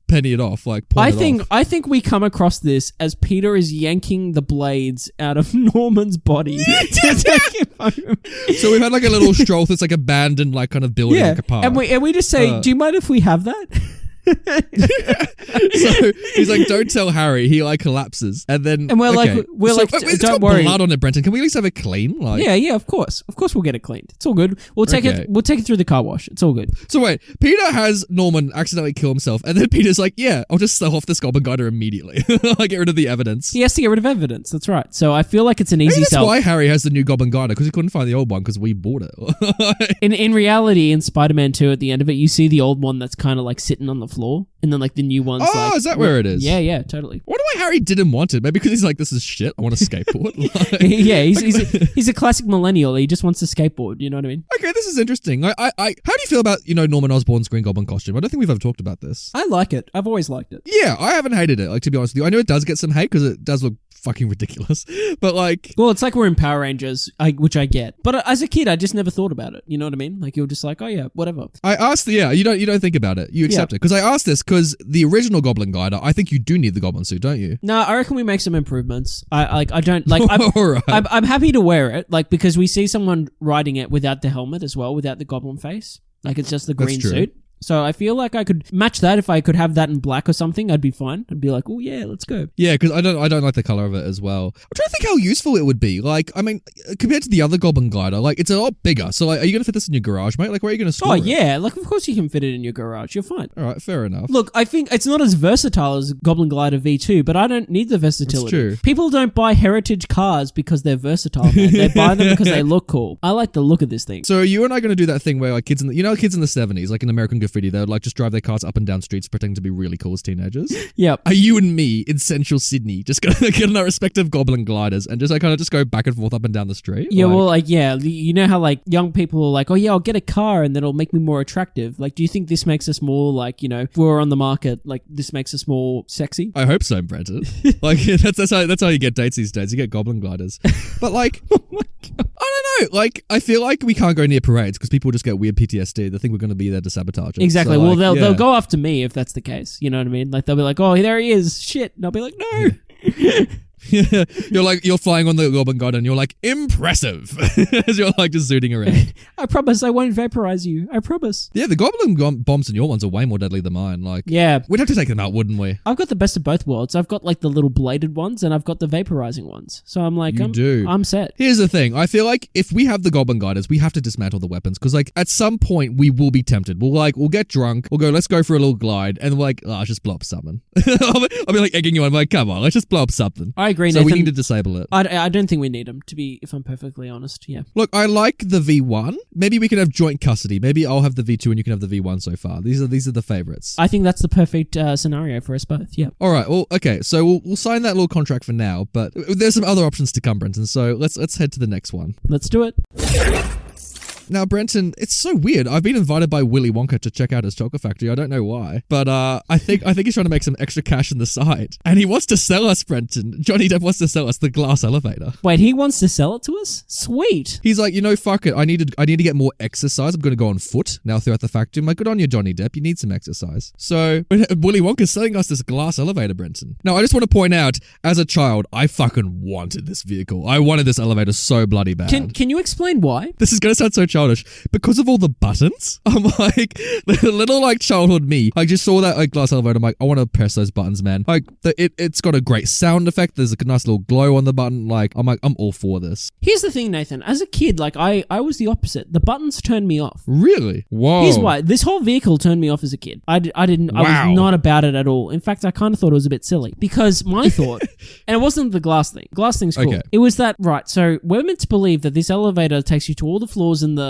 penny it off, like pawn it off? I think we come across this as Peter is yanking the blades out of Norman's body to take him home. So we've had like a little stroll through this like abandoned like kind of building like a park. And we just say, do you mind if we have that? So he's like, don't tell Harry. He like collapses, and then And we're like, it's don't got worry. blood on it, Brenton. Can we at least have it clean? Like, Yeah, of course we'll get it cleaned. It's all good. We'll take Okay. it through the car wash. It's all good. So wait, Peter has Norman accidentally kill himself, and then Peter's like, yeah, I'll just sell off this Goblin Glider immediately. Like, get rid of the evidence. He has to get rid of evidence. That's right. So I feel like it's an Maybe easy that's sell. why Harry has the new Goblin Glider, because he couldn't find the old one because we bought it. In reality, in Spider-Man 2, at the end of it, you see the old one that's kind of like sitting on the the floor, and then like the new ones. Oh, is that where it is? Yeah, totally. Wonder why Harry didn't want it. Maybe because he's like, this is shit. I want a skateboard. Like, Yeah, he's a classic millennial. He just wants to skateboard. You know what I mean? okay, this is interesting. How do you feel about, Norman Osborn's Green Goblin costume? I don't think we've ever talked about this. I like it. I've always liked it. Yeah, I haven't hated it. Like, to be honest with you, I know it does get some hate because it does look fucking ridiculous. But like, well, it's like we're in Power Rangers, which I get. But as a kid, I just never thought about it. You know what I mean? Like, you're just like, oh yeah, whatever. I asked, you don't think about it. You accept it. Because I asked this because the original Goblin Glider, I think you do need the Goblin suit, don't you? No, I reckon we make some improvements. I don't like. Alright. I'm happy to wear it, like because we see someone riding it without the helmet as well, without the Goblin face. Like it's just the green suit. So I feel like I could match that. If I could have that in black or something, I'd be fine. I'd be like, oh yeah, let's go. Yeah, because I don't like the color of it as well. I'm trying to think how useful it would be. Like, I mean, compared to the other Goblin Glider, like it's a lot bigger. So like, are you gonna fit this in your garage, mate? Like, where are you gonna store it? Oh yeah, like of course you can fit it in your garage. You're fine. All right, fair enough. Look, I think it's not as versatile as Goblin Glider V2, but I don't need the versatility. That's true. People don't buy heritage cars because they're versatile, man. They buy them because they look cool. I like the look of this thing. So are you and I going to do that thing where like kids in the 70s, like in American Graffiti, they would like just drive their cars up and down streets pretending to be really cool as teenagers? Yep. Are you and me in central Sydney just going to get in our respective Goblin Gliders and just like kind of just go back and forth up and down the street? Yeah, you know how like young people are like, oh yeah, I'll get a car and then it'll make me more attractive. Like, do you think this makes us more like, if we're on the market, like this makes us more sexy? I hope so, Brenton. Like that's how you get dates these days. You get Goblin Gliders. But like, oh my God. I don't know. Like, I feel like we can't go near parades because people just get weird PTSD. They think we're going to be there to sabotage it. Exactly. So, well, like, they'll go after me if that's the case. You know what I mean? Like they'll be like, oh, there he is. Shit. And I'll be like, no. Yeah, you're flying on the Goblin Glider and you're like, impressive, as you're like just zooting around. I promise I won't vaporize you. I promise. Yeah, the Goblin bombs in your ones are way more deadly than mine. Like, yeah, we'd have to take them out, wouldn't we? I've got the best of both worlds. I've got like the little bladed ones and I've got the vaporizing ones. So I'm like, I'm set. Here's the thing. I feel like if we have the Goblin Gliders, we have to dismantle the weapons because like at some point we will be tempted. We'll get drunk. We'll go, let's go for a little glide. And we're like, let's just blow up something. I'll be like egging you on. I'm like, come on, let's just blow up something. I agree, so Nathan. we need to disable it. I don't think we need them, if I'm perfectly honest. Yeah. Look, I like the V1. Maybe we can have joint custody. Maybe I'll have the V2 and you can have the V1 so far. These are the favorites. I think that's the perfect scenario for us both. Yeah. All right. Well, okay. So we'll sign that little contract for now, but there's some other options to come, Brenton. So let's head to the next one. Let's do it. Now, Brenton, it's so weird. I've been invited by Willy Wonka to check out his chocolate factory. I don't know why, but I think he's trying to make some extra cash on the side, and he wants to sell us, Brenton. Johnny Depp wants to sell us the glass elevator. Wait, he wants to sell it to us? Sweet. He's like, fuck it. I need to get more exercise. I'm going to go on foot now throughout the factory. I'm like, good on you, Johnny Depp. You need some exercise. So Willy Wonka's selling us this glass elevator, Brenton. Now, I just want to point out, as a child, I fucking wanted this vehicle. I wanted this elevator so bloody bad. Can you explain why? This is going to sound so childish. Because of all the buttons, I'm like, the little like childhood me, I just saw that like glass elevator. I'm like, I want to press those buttons, man. Like, it's got a great sound effect. There's a nice little glow on the button. Like, I'm all for this. Here's the thing, Nathan. As a kid, like I was the opposite. The buttons turned me off. Really? Whoa. Here's why. This whole vehicle turned me off as a kid. I was not about it at all. In fact, I kind of thought it was a bit silly because my thought, and it wasn't the glass thing. Glass thing's cool. Okay. It was that, right, so we're meant to believe that this elevator takes you to all the floors in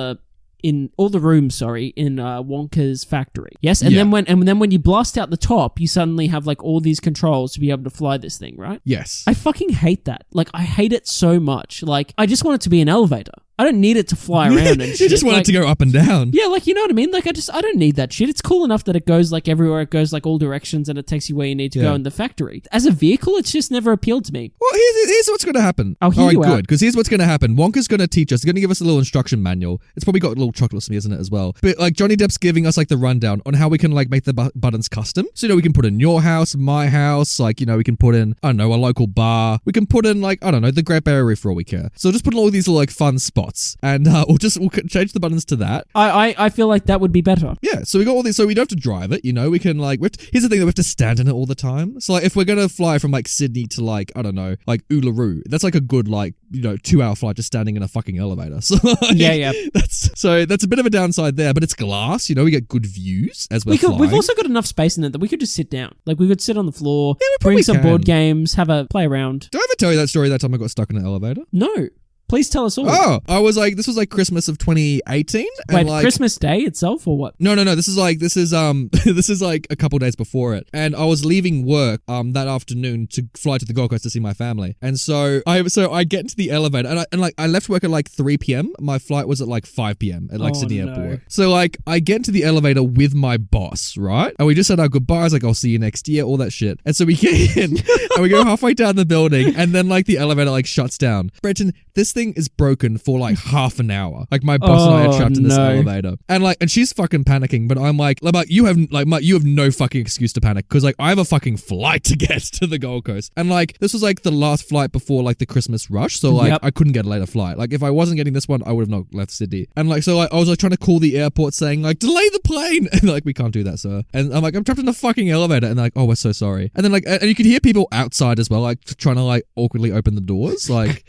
all the rooms, in Wonka's factory. Yes, and then when you blast out the top, you suddenly have like all these controls to be able to fly this thing, right? Yes. I fucking hate that. Like, I hate it so much. Like, I just want it to be an elevator. I don't need it to fly around and shit. You just want it to go up and down. Yeah, like, you know what I mean? Like, I don't need that shit. It's cool enough that it goes like everywhere. It goes like all directions and it takes you where you need to go in the factory. As a vehicle, it's just never appealed to me. Well, here's what's going to happen. I'll hear you out. Good, because here's what's going to happen. Wonka's going to teach us. He's going to give us a little instruction manual. It's probably got a little chocolate smears in it as well. But like Johnny Depp's giving us like the rundown on how we can like make the buttons custom. So, we can put in your house, my house, like, we can put in, I don't know, a local bar. We can put in like, I don't know, the Great Barrier Reef for all we care. So just put in all these little like fun spots and we'll change the buttons to that. I feel like that would be better. Yeah, so we got all these, so we don't have to drive it, we can like, here's the thing that we have to stand in it all the time. So like if we're going to fly from like Sydney to like, I don't know, like Uluru, that's like a good like, 2-hour flight just standing in a fucking elevator. So like, yeah. That's a bit of a downside there, but it's glass, we get good views as we're flying. We've also got enough space in it that we could just sit down. Like we could sit on the floor, yeah, bring some board games, have a play around. Did I ever tell you that story that time I got stuck in an elevator? No. Please tell us all. Oh, I was like, this was like Christmas of 2018. And Wait, like, Christmas Day itself or what? No. This is this is like a couple days before it, and I was leaving work that afternoon to fly to the Gold Coast to see my family, and so I get into the elevator, and I left work at like 3 p.m. My flight was at like 5 p.m. at like Sydney Airport. So like I get into the elevator with my boss, right? And we just said our goodbyes, like I'll see you next year, all that shit. And so we get in and we go halfway down the building, and then like the elevator like shuts down. Brenton, this thing is broken for like half an hour. Like my boss and I are trapped in this elevator, and she's fucking panicking, but I'm like you have no fucking excuse to panic, because like I have a fucking flight to get to the Gold Coast, and like this was like the last flight before like the Christmas rush, so like I couldn't get a later flight. Like if I wasn't getting this one, I would have not left Sydney. And like so like I was like trying to call the airport saying like delay the plane, and like we can't do that, sir. And I'm like, I'm trapped in a fucking elevator, and they're like, oh, we're so sorry. And then like and you could hear people outside as well, like trying to like awkwardly open the doors, like.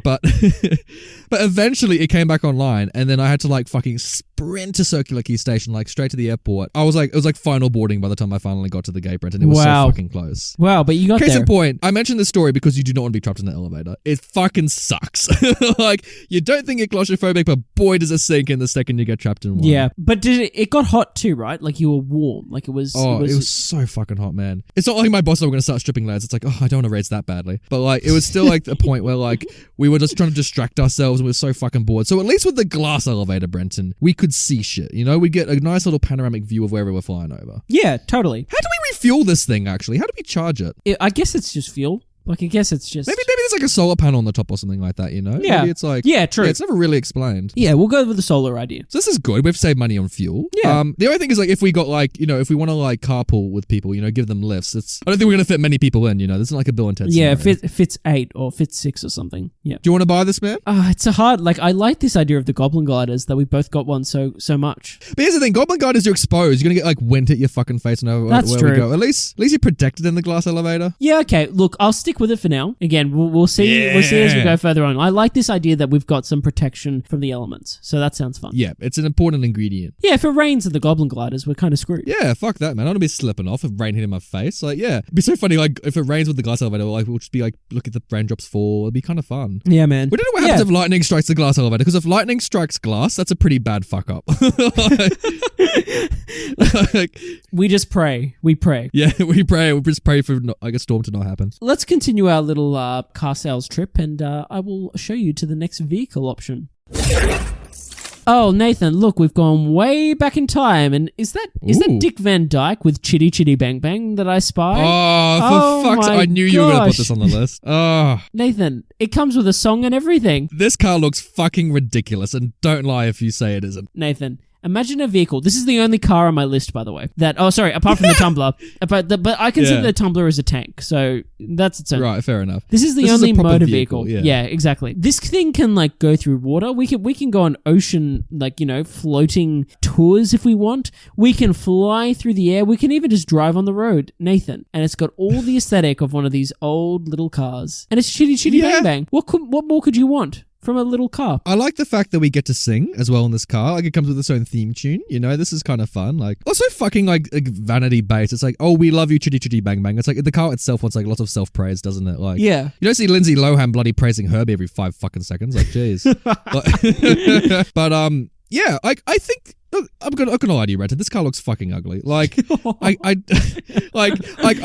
But eventually it came back online, and then I had to like fucking sprint to Circular Quay Station, like straight to the airport. It was like final boarding by the time I finally got to the gate, Brenton. It was so fucking close. Wow, but you got there. Case in point, I mentioned this story because you do not want to be trapped in an elevator. It fucking sucks. Like, you don't think you're claustrophobic, but boy does it sink in the second you get trapped in one. Yeah, but it got hot too, right? Like you were warm. Like it was. Oh, it was so fucking hot, man. It's not like my boss and I were going to start stripping lads. It's like, oh, I don't want to race that badly. But like, it was still like a point where like we were just trying to distract ourselves, and we were so fucking bored. So at least with the glass elevator, Brenton, we could see shit. You know, we'd get a nice little panoramic view of wherever we're flying over. Yeah, totally. How do we refuel this thing, actually? How do we charge it? I guess it's just fuel. Like, I guess it's just... Maybe there's like a solar panel on the top or something like that, you know? Yeah. Maybe it's like... Yeah, true. Yeah, it's never really explained. Yeah, we'll go with the solar idea. So this is good. We've saved money on fuel. Yeah. The only thing is like if we got like, you know, if we want to like carpool with people, you know, give them lifts, I don't think we're going to fit many people in, you know? This isn't like a Bill and Ted Yeah, scenario. fits 8 or fits 6 or something. Yeah. Do you want to buy this, man? It's a hard... Like, I like this idea of the Goblin Gliders, that we both got one so much. But here's the thing, Goblin Gliders, you're exposed. You're going to get like wind hit your fucking face and That's where true. we go. At least you're protected in the glass elevator. Yeah, okay. Look, I'll stick with it for now. Again, we'll see. We'll see as we go further on. I like this idea that we've got some protection from the elements, so that sounds fun. Yeah, it's an important ingredient. Yeah, if it rains in the Goblin Gliders, we're kind of screwed. Yeah, fuck that, man. I don't want to be slipping off if rain hitting my face. Like, yeah, it'd be so funny. Like, if it rains with the glass elevator, like we'll just be like, look at the raindrops fall. It'd be kind of fun. Yeah, man. We don't know what happens if lightning strikes the glass elevator, because if lightning strikes glass, that's a pretty bad fuck up. Like, we just pray. We pray. yeah, we pray. We just pray for like a storm to not happen. Let's continue our little car sales trip, and I will show you to the next vehicle option. Oh, Nathan, look, we've gone way back in time, and is that Dick Van Dyke with Chitty Chitty Bang Bang that I spy? Oh, for fuck's sake, I knew you were going to put this on the list. Oh. Nathan, it comes with a song and everything. This car looks fucking ridiculous, and don't lie if you say it isn't. Nathan, imagine a vehicle. This is the only car on my list, by the way. Apart from the Tumbler. But I consider the Tumbler as a tank, so that's its own. Right, fair enough. This is the only a proper motor vehicle. Yeah, Exactly. This thing can like go through water. We can go on ocean, like, you know, floating tours if we want. We can fly through the air. We can even just drive on the road, Nathan. And it's got all the aesthetic of one of these old little cars. And it's Chitty Chitty Bang Bang. What more could you want from a little car? I like the fact that we get to sing as well in this car. Like, it comes with its own theme tune, you know? This is kind of fun. Like, also fucking like vanity based. It's like, oh, we love you, Chitty Chitty Bang Bang. It's like the car itself wants like lots of self-praise, doesn't it? Like, yeah. You don't see Lindsay Lohan bloody praising Herbie every 5 fucking seconds. Like, jeez. But yeah, I think I'm gonna lie to you, Brenton. This car looks fucking ugly. Like, I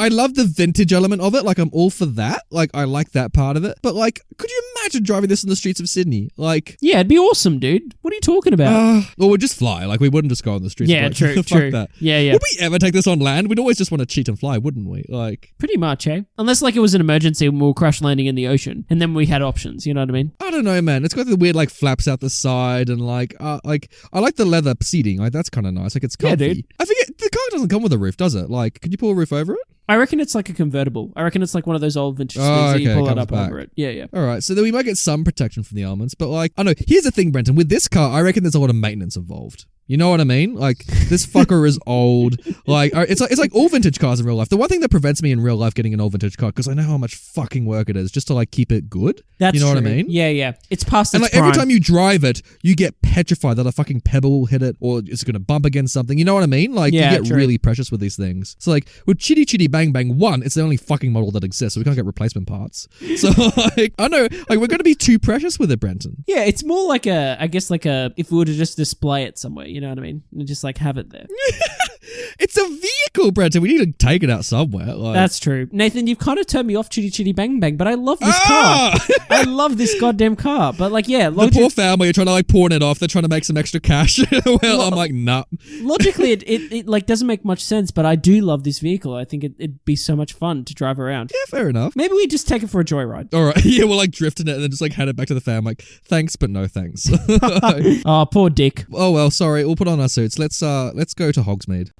love the vintage element of it. Like, I'm all for that. Like, I like that part of it. But like, could you imagine driving this in the streets of Sydney? Like, yeah, it'd be awesome, dude. What are you talking about? Well, we'd just fly. Like, we wouldn't just go on the streets. Yeah, like, true, fuck true. that. Yeah. Would we ever take this on land? We'd always just want to cheat and fly, wouldn't we? Like, pretty much, eh? Unless like it was an emergency and we were crash landing in the ocean, and then we had options. You know what I mean? I don't know, man. It's got the weird like flaps out the side, and like I like the leather seating. Like, that's kind of nice. Like, it's comfy. Yeah, dude. I forget the car doesn't come with a roof, does it? Like, could you pull a roof over it? I reckon it's like a convertible. I reckon it's like one of those old vintage things that you pull it up over it. Yeah. All right, so then we might get some protection from the elements, but like, I don't know. Here's the thing, Brenton. With this car, I reckon there's a lot of maintenance involved. You know what I mean? Like, this fucker is old. Like, it's like all vintage cars in real life. The one thing that prevents me in real life getting an old vintage car, because I know how much fucking work it is just to like keep it good. That's you know true. what I mean? Yeah. It's past And its like every prime. time you drive it, you get petrified that a fucking pebble will hit it or it's going to bump against something. You know what I mean? Like, Yeah, you get true. really precious with these things. So like with Chitty Chitty Bang Bang 1, it's the only fucking model that exists, so we can't get replacement parts. So like, I know, like we're going to be too precious with it, Brenton. Yeah, it's more like if we were to just display it somewhere, you know what I mean? And just like have it there. It's a vehicle, Brenton. We need to take it out somewhere. Like, That's true. Nathan, you've kind of turned me off Chitty Chitty Bang Bang, but I love this Ah! car. I love this goddamn car. But like, yeah, the poor family are trying to like pawn it off. They're trying to make some extra cash. Well, I'm like, nah. logically, it like doesn't make much sense, but I do love this vehicle. I think it'd be so much fun to drive around. Yeah, fair enough. Maybe we just take it for a joyride. All right. Yeah, we'll like drift in it and then just like hand it back to the fam. Like, thanks, but no thanks. Oh, poor Dick. Oh well, sorry. We'll put on our suits. Let's go to Hogsmeade.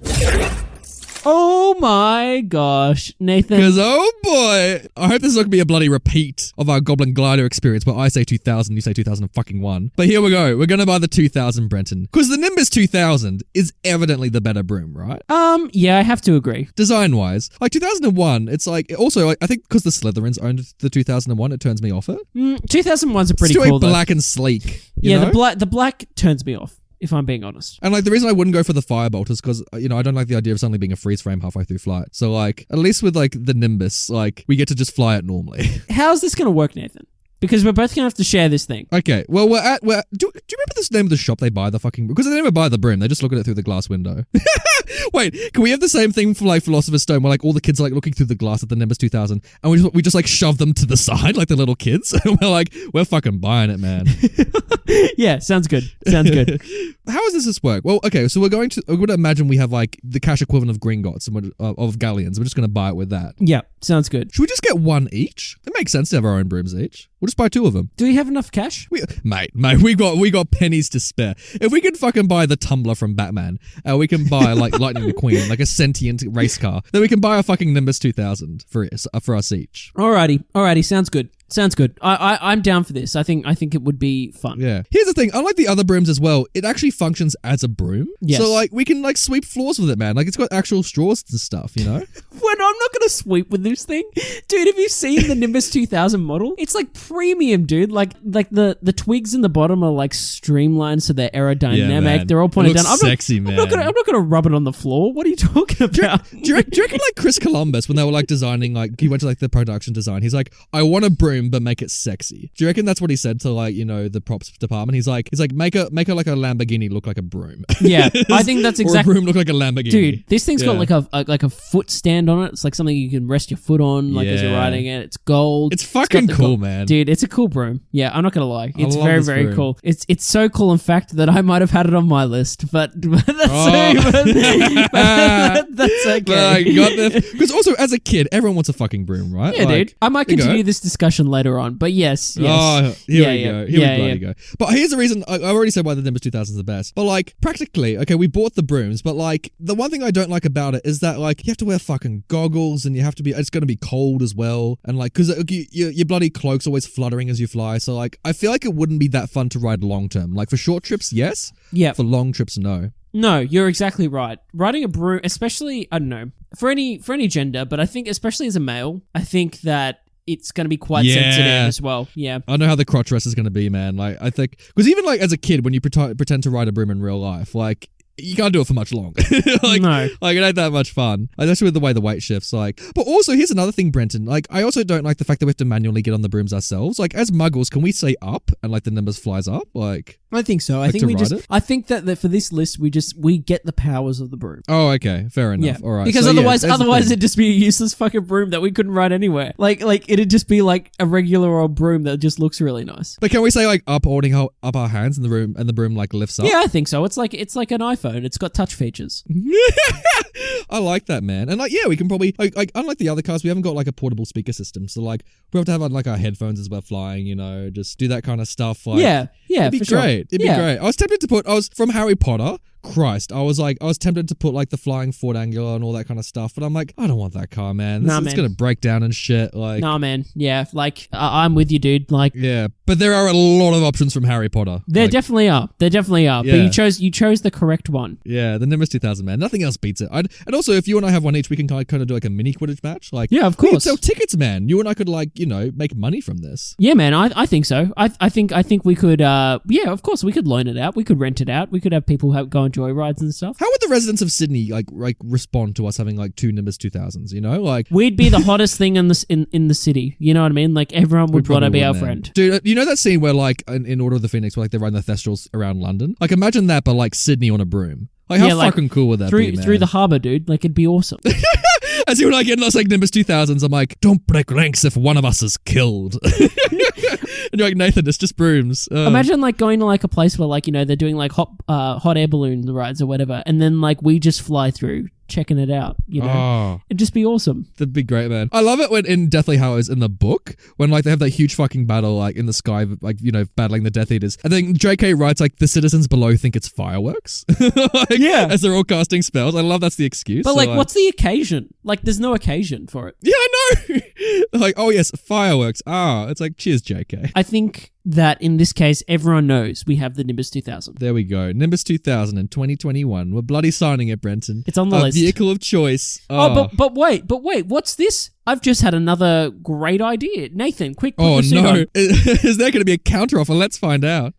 Oh my gosh, Nathan. Because, oh boy, I hope this is not going to be a bloody repeat of our Goblin Glider experience, but I say 2000, you say 2001. But here we go. We're going to buy the 2000, Brenton. Because the Nimbus 2000 is evidently the better broom, right? Yeah, I have to agree. Design-wise. Like 2001, it's like, also, like, I think because the Slytherins owned the 2001, it turns me off it. 2001's a pretty It's too cool, though. black and sleek. You Yeah, know? the black turns me off, if I'm being honest. And like the reason I wouldn't go for the Firebolt is because, you know, I don't like the idea of suddenly being a freeze frame halfway through flight. So like, at least with like the Nimbus, like we get to just fly it normally. How's this going to work, Nathan? Because we're both going to have to share this thing. Okay, well, do you remember the name of the shop they buy the fucking, because they never buy the broom, they just look at it through the glass window. Wait, can we have the same thing for like Philosopher's Stone where like all the kids are like looking through the glass at the Nimbus 2000 and we just like shove them to the side like the little kids and we're like, we're fucking buying it, man. Yeah, sounds good. Sounds good. How does this work? Well, okay, so we're going to imagine we have like the cash equivalent of Gringotts and of galleons. We're just going to buy it with that. Yeah, sounds good. Should we just get one each? It makes sense to have our own brooms each. We'll just buy two of them. Do we have enough cash? Mate, we got pennies to spare. If we could fucking buy the tumbler from Batman, we can buy like Lightning McQueen, like a sentient race car, then we can buy a fucking Nimbus 2000 for us each. Alrighty, sounds good. Sounds good. I'm down for this. I think it would be fun. Yeah. Here's the thing. Unlike the other brooms as well, it actually functions as a broom. Yes. So like we can like sweep floors with it, man. Like it's got actual straws and stuff, you know? Well, no, I'm not going to sweep with this thing. Dude, have you seen the Nimbus 2000 model? It's like premium, dude. Like the twigs in the bottom are like streamlined so they're aerodynamic. Yeah, man. They're all pointed It down. looks sexy, man. I'm not going to rub it on the floor. What are you talking about? Do you reckon like Chris Columbus, when they were like designing, like he went to like the production design, he's like, I want a broom but make it sexy. Do you reckon that's what he said to like, you know, the props department? He's like make her like a Lamborghini look like a broom. Yeah, I think that's Or a exactly. broom look like a Lamborghini. Dude, this thing's got Yeah. like a foot stand on it. It's like something you can rest your foot on, like as you're Yeah. riding it. It's gold. It's fucking got the cool, gold. man. Dude, it's a cool broom. Yeah, I'm not gonna lie. It's love very, this very broom. cool. It's so cool, in fact, that I might have had it on my list, but that's Oh. that's okay. Because also as a kid, everyone wants a fucking broom, right? Yeah, Like, dude. I might you go. continue this discussion later on, but yes. Oh, here we go. Here Yeah, we bloody go. But here's the reason. I already said why the Nimbus 2000 is the best. But like, practically, okay, we bought the brooms, but like, the one thing I don't like about it is that like, you have to wear fucking goggles and you have to be, it's going to be cold as well. And like, because your bloody cloak's always fluttering as you fly. So like, I feel like it wouldn't be that fun to ride long term. Like for short trips, yes. Yeah. For long trips, no. No, you're exactly right. Riding a broom, especially, I don't know, for any gender, but I think especially as a male, I think that it's going to be quite sensitive as well. Yeah. I know how the crotch rest is going to be, man. Like, I think, because even like as a kid, when you pretend to ride a broom in real life, like, you can't do it for much longer. Like, No. Like, it ain't that much fun. Like, especially with the way the weight shifts. Like, but also, here's another thing, Brenton. Like, I also don't like the fact that we have to manually get on the brooms ourselves. Like, as muggles, can we say up and like the Nimbus flies up? Like, I think so. I Like think to we ride just. it? I think that for this list, we get the powers of the broom. oh, okay, fair enough. Yeah, All right. because So, yeah, otherwise there's the thing. it'd just be a useless fucking broom that we couldn't ride anywhere. Like it'd just be like a regular old broom that just looks really nice. But can we say like up, holding up our hands in the room, and the broom like lifts up? Yeah, I think so. It's like an iPhone. It's got touch features. I like that, man. And like, yeah, we can probably like unlike the other cars, we haven't got like a portable speaker system. So like, we have to have like our headphones as we're flying. You know, just do that kind of stuff. Like, Yeah, it'd be for sure. great. It'd be Yeah. great. I was tempted to put. I was from Harry Potter Christ, I was tempted to put like the flying Ford Angular and all that kind of stuff, but I'm like, I don't want that car, man. It's man. gonna break down and shit. Like, Nah, man. Yeah, like I'm with you, dude. Like, yeah, but there are a lot of options from Harry Potter. There Like, definitely are. There definitely are. Yeah. But you chose the correct one. Yeah, the Nimbus 2000, man. Nothing else beats it. And also, if you and I have one each, we can kind of do like a mini Quidditch match. Like, Yeah, of we could course. sell tickets, man. You and I could like, make money from this. Yeah, man. I think so. I think we could. Yeah, of course we could loan it out. We could rent it out. We could have people go on joyrides and stuff. How would the residents of Sydney like respond to us having like 2 Nimbus 2000s? Like We'd be the hottest thing in the city. You know what I mean? Like everyone would want to be our friend. Dude, you know that scene where like in Order of the Phoenix, where like they're riding the Thestrals around London? Like imagine that, but like Sydney on a broom. Like how fucking cool would that be, man? Through the harbour, dude. Like it'd be awesome. As you like in those like Nimbus 2000s, I'm like, don't break ranks if one of us is killed. And you're like, Nathan, it's just brooms. Imagine like going to like a place where like they're doing like hot air balloon rides or whatever, and then like we just fly through checking it out. It'd just be awesome. That'd be great, man. I love it when in Deathly Hallows in the book, when like they have that huge fucking battle like in the sky, like battling the Death Eaters, and then JK writes like the citizens below think it's fireworks. As they're all casting spells. I love that's the excuse. But like, what's the occasion? Like, there's no occasion for it. Yeah, I know. Like, oh yes, fireworks. It's like cheers, JK. I think that in this case, everyone knows we have the Nimbus 2000. There we go. Nimbus 2000 in 2021. We're bloody signing it, Brenton. It's on the list. Vehicle of choice. But wait, what's this? I've just had another great idea. Nathan, quick, put Oh your suit no. on. Is there going to be a counter offer? Let's find out.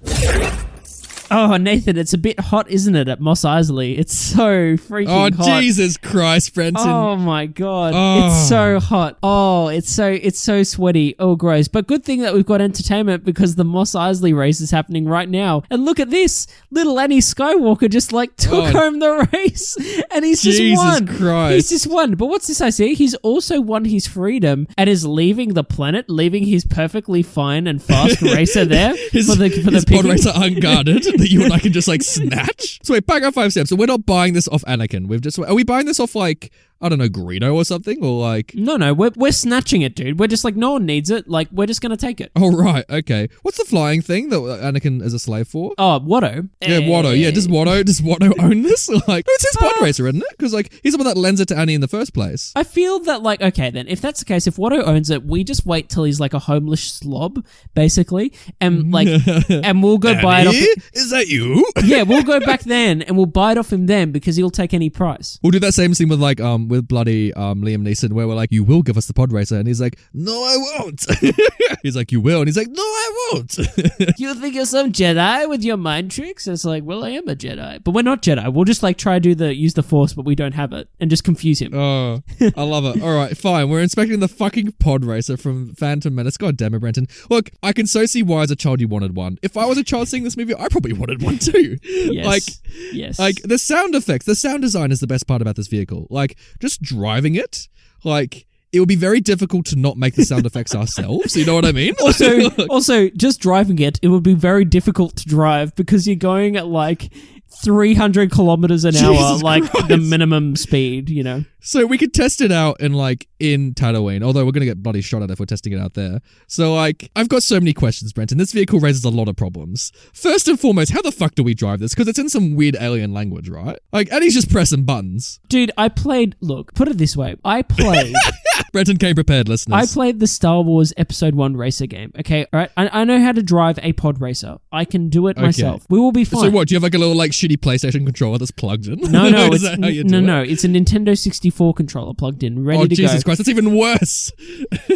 Oh, Nathan, it's a bit hot, isn't it, at Mos Eisley? It's so freaking hot. Oh, Jesus Christ, Brenton. Oh my God. Oh. It's so hot. Oh, it's so sweaty. Oh, gross. But good thing that we've got entertainment because the Mos Eisley race is happening right now. And look at this. Little Annie Skywalker just like took home the race and he's just won. Jesus Christ. He's just won. But what's this I see? He's also won his freedom and is leaving the planet, leaving his perfectly fine and fast racer there his for the pod picking. racer unguarded that you and I can just like snatch. So wait, back up 5 steps. So we're not buying this off Anakin. Are we buying this off like, I don't know, Greedo or something? Or like... No, we're snatching it, dude. We're just like, no one needs it. Like, we're just going to take it. Oh, right. Okay. What's the flying thing that Anakin is a slave for? Oh, Watto. Yeah, Watto. Yeah, does Watto own this? Like, it's his pod racer, isn't it? Because like, he's the one that lends it to Annie in the first place. I feel that like, okay then, if that's the case, if Watto owns it, we just wait till he's like a homeless slob, basically, and like, and we'll go buy it off. Is that you? Yeah, we'll go back then and we'll buy it off him then because he'll take any price. We'll do that same scene with like with bloody Liam Neeson where we're like, you will give us the pod racer, and he's like, no I won't. He's like, you will, and he's like, no I won't. You think you're some Jedi with your mind tricks? It's like, well, I am a Jedi, but we're not Jedi. We'll just like try to use the Force, but we don't have it, and just confuse him. Oh, I love it. All right, fine. We're inspecting the fucking pod racer from Phantom Menace. God damn it, Brenton. Look, I can so see why as a child you wanted one. If I was a child seeing this movie, I probably wanted one too. Yes. Like the sound effects, the sound design is the best part about this vehicle. Like just driving it, like it would be very difficult to not make the sound effects ourselves. You know what I mean? Also, just driving it would be very difficult to drive because you're going at like 300 kilometers an hour, Jesus like Christ. the minimum speed, you know? So we could test it out in Tatooine, although we're going to get bloody shot at if we're testing it out there. So like, I've got so many questions, Brenton. This vehicle raises a lot of problems. First and foremost, how the fuck do we drive this? Because it's in some weird alien language, right? Like, and he's just pressing buttons. Dude, look, put it this way. Brenton came prepared, listeners. I played the Star Wars Episode 1 racer game, okay? All right? I know how to drive a pod racer. I can do it myself. We will be fine. So what, do you have like a little like shitty PlayStation controller that's plugged in? No, Is that how you do it? it's a Nintendo 64 controller plugged in, ready to go. Oh, Jesus Christ, that's even worse.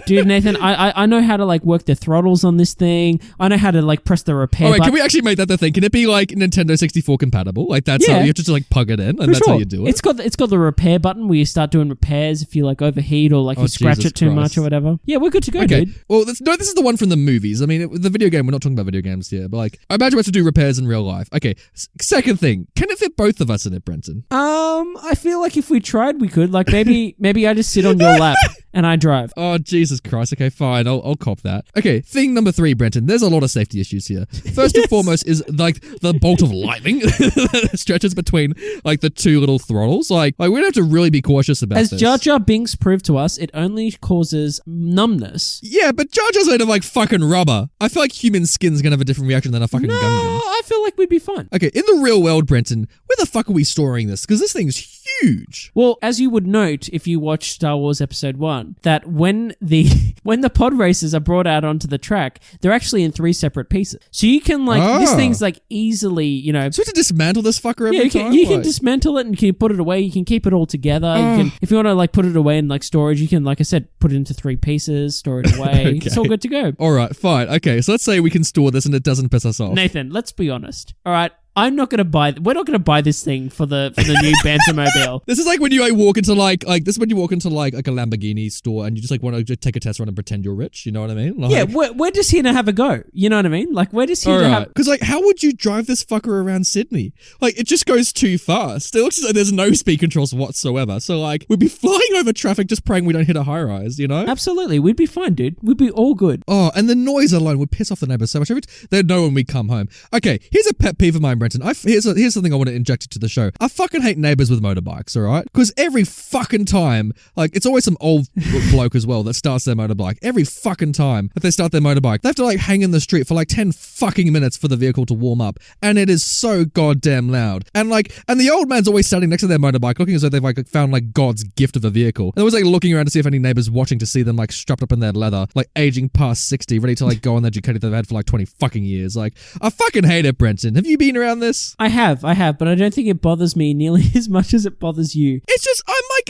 Dude, Nathan, I know how to like work the throttles on this thing. I know how to like press the repair button. Can we actually make that the thing? Can it be like Nintendo 64 compatible? Like that's how you have to just like plug it in and that's how you do it? It's got the repair button where you start doing repairs if you like overheat or like you scratch Jesus it too Christ. much or whatever. Yeah, we're good to go, Okay. dude. Well, this is the one from the movies. I mean, the video game, we're not talking about video games here, but like, I imagine we have to do repairs in real life. Okay. Second thing, can it fit both of us in it, Brenton? I feel like if we tried, we could. Like maybe I just sit on your lap and I drive. Oh, Jesus Christ. Okay, fine. I'll cop that. Okay, thing number 3, Brenton. There's a lot of safety issues here. First and foremost is like the bolt of lightning that stretches between like the two little throttles. Like we have to really be cautious about As this. Jar Jar Binks proved to us, Plus, it only causes numbness. Yeah, but Jar Jar's made of like fucking rubber. I feel like human skin's gonna have a different reaction than a fucking No, Gungan. I feel like we'd be fine. Okay, in the real world, Brenton, where the fuck are we storing this? Because this thing's huge. Well, as you would note if you watched Star Wars Episode 1, that when the pod races are brought out onto the track, they're actually in 3 separate pieces. So you can this thing's like easily, So we have to dismantle this fucker every time? You can dismantle it and you can put it away. You can keep it all together. You can, if you want to like put it away in like storage, you can, like I said, put it into 3 pieces, store it away. Okay. It's all good to go. All right, fine. Okay, so let's say we can store this and it doesn't piss us off. Nathan, let's be honest. All right. We're not going to buy this thing for the new Bantermobile. This is like when you walk into like a Lamborghini store and you just like want to just take a test run and pretend you're rich. You know what I mean? Like, yeah, we're just here to have a go. You know what I mean? Like, we're just here to have... Because like, how would you drive this fucker around Sydney? Like, it just goes too fast. It looks as though there's no speed controls whatsoever. So like, we'd be flying over traffic just praying we don't hit a high rise, you know? Absolutely. We'd be fine, dude. We'd be all good. Oh, and the noise alone would piss off the neighbors so much. They'd know when we come home. Okay, here's a pet peeve of mine, Brenton. Here's something I want to inject into the show. I fucking hate neighbors with motorbikes, all right? Because every fucking time, like, it's always some old bloke as well that starts their motorbike. Every fucking time that they start their motorbike, they have to like hang in the street for like 10 fucking minutes for the vehicle to warm up. And it is so goddamn loud. And the old man's always standing next to their motorbike looking as though they've like found like God's gift of a vehicle. And they're always like looking around to see if any neighbors watching to see them like strapped up in their leather, like aging past 60, ready to like go on their Ducati they've had for like 20 fucking years. Like, I fucking hate it, Brenton. Have you been around this? I have, but I don't think it bothers me nearly as much as it bothers you. It's just,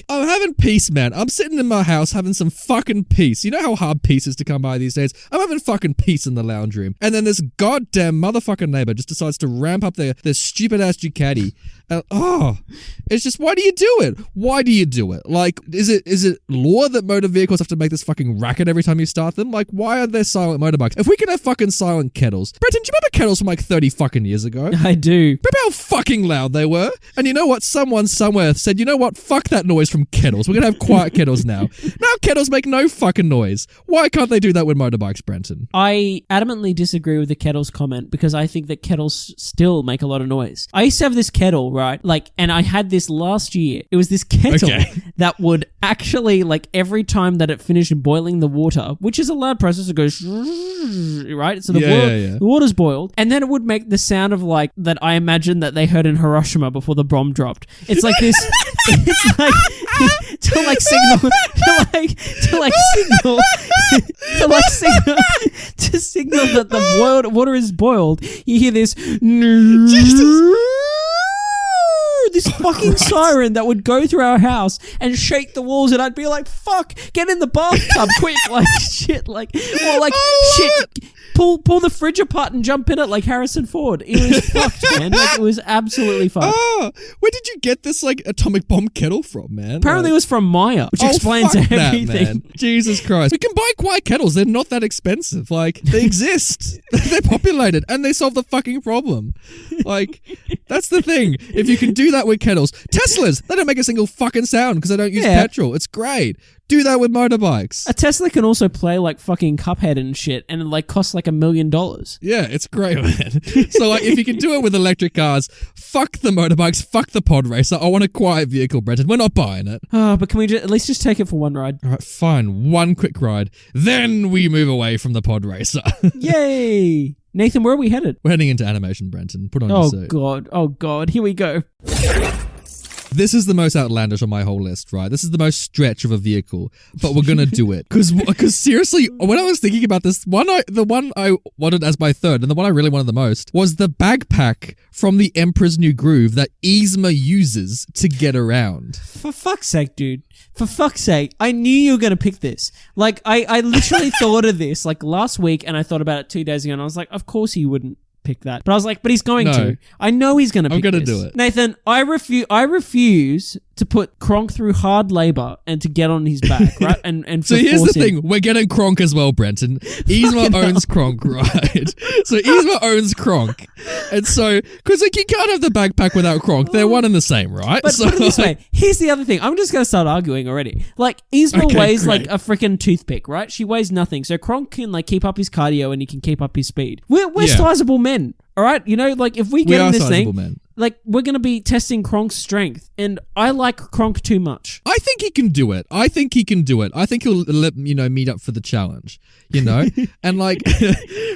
I'm having peace, man. I'm sitting in my house having some fucking peace. You know how hard peace is to come by these days? I'm having fucking peace in the lounge room. And then this goddamn motherfucking neighbor just decides to ramp up their stupid ass Ducati. It's just, why do you do it? Why do you do it? Like, is it law that motor vehicles have to make this fucking racket every time you start them? Like, why are there silent motorbikes? If we can have fucking silent kettles. Brenton, do you remember kettles from like 30 fucking years ago? I do. Remember how fucking loud they were? And you know what? Someone somewhere said, you know what? Fuck that noise from kettles. We're going to have quiet kettles now. Now kettles make no fucking noise. Why can't they do that with motorbikes, Brenton? I adamantly disagree with the kettles comment because I think that kettles still make a lot of noise. I used to have this kettle, right? Like, and I had this last year. It was this kettle that would actually, like, every time that it finished boiling the water, which is a loud process, it goes, right? So the water's boiled, and then it would make the sound of like that I imagine that they heard in Hiroshima before the bomb dropped. It's like this. It's like to signal that the water is boiled. You hear this. This fucking siren that would go through our house and shake the walls, and I'd be like, fuck, get in the bathtub quick, like shit, like, or like shit, pull the fridge apart and jump in it like Harrison Ford. It was fucked, man. Like, it was absolutely fucked. Where did you get this like atomic bomb kettle from, man? Apparently it was from Maya, which explains everything. That, man. Jesus Christ. We can buy quiet kettles. They're not that expensive. Like, they exist. They're populated and they solve the fucking problem. Like, that's the thing. If you can do that with kettles. Teslas, they don't make a single fucking sound because they don't use petrol. It's great. Do that with motorbikes. A Tesla can also play like fucking Cuphead and shit, and it like costs like $1 million. Yeah, it's great, man. So like, if you can do it with electric cars, fuck the motorbikes, fuck the pod racer. I want a quiet vehicle, Brenton. We're not buying it. But can we at least just take it for one ride? All right, fine. One quick ride. Then we move away from the pod racer. Yay! Nathan, where are we headed? We're heading into animation, Brenton. Put on your suit. Oh god, here we go. This is the most outlandish on my whole list, right? This is the most stretch of a vehicle, but we're gonna do it. Because seriously, when I was thinking about this, the one I wanted as my third, and the one I really wanted the most, was the backpack from the Emperor's New Groove that Yzma uses to get around. For fuck's sake, dude. For fuck's sake. I knew you were gonna pick this. Like, I literally thought of this, like, last week, and I thought about it 2 days ago, and I was like, of course he wouldn't pick that. But I was like, but he's going to. I know he's going to pick this. I'm going to do it. Nathan, I refuse to put Kronk through hard labor and to get on his back, right? And so here's the thing. We're getting Kronk as well, Brenton. Yzma owns Kronk, right? So Yzma owns Kronk. And so, because like, you can't have the backpack without Kronk. They're one and the same, right? But put it this way. Here's the other thing. I'm just going to start arguing already. Like, Yzma weighs like a freaking toothpick, right? She weighs nothing. So Kronk can like keep up his cardio and he can keep up his speed. We're sizable men. All right, you know, like if we get in this thing, Like, we're going to be testing Kronk's strength, and I like Kronk too much. I think he can do it. I think he'll meet up for the challenge, and like,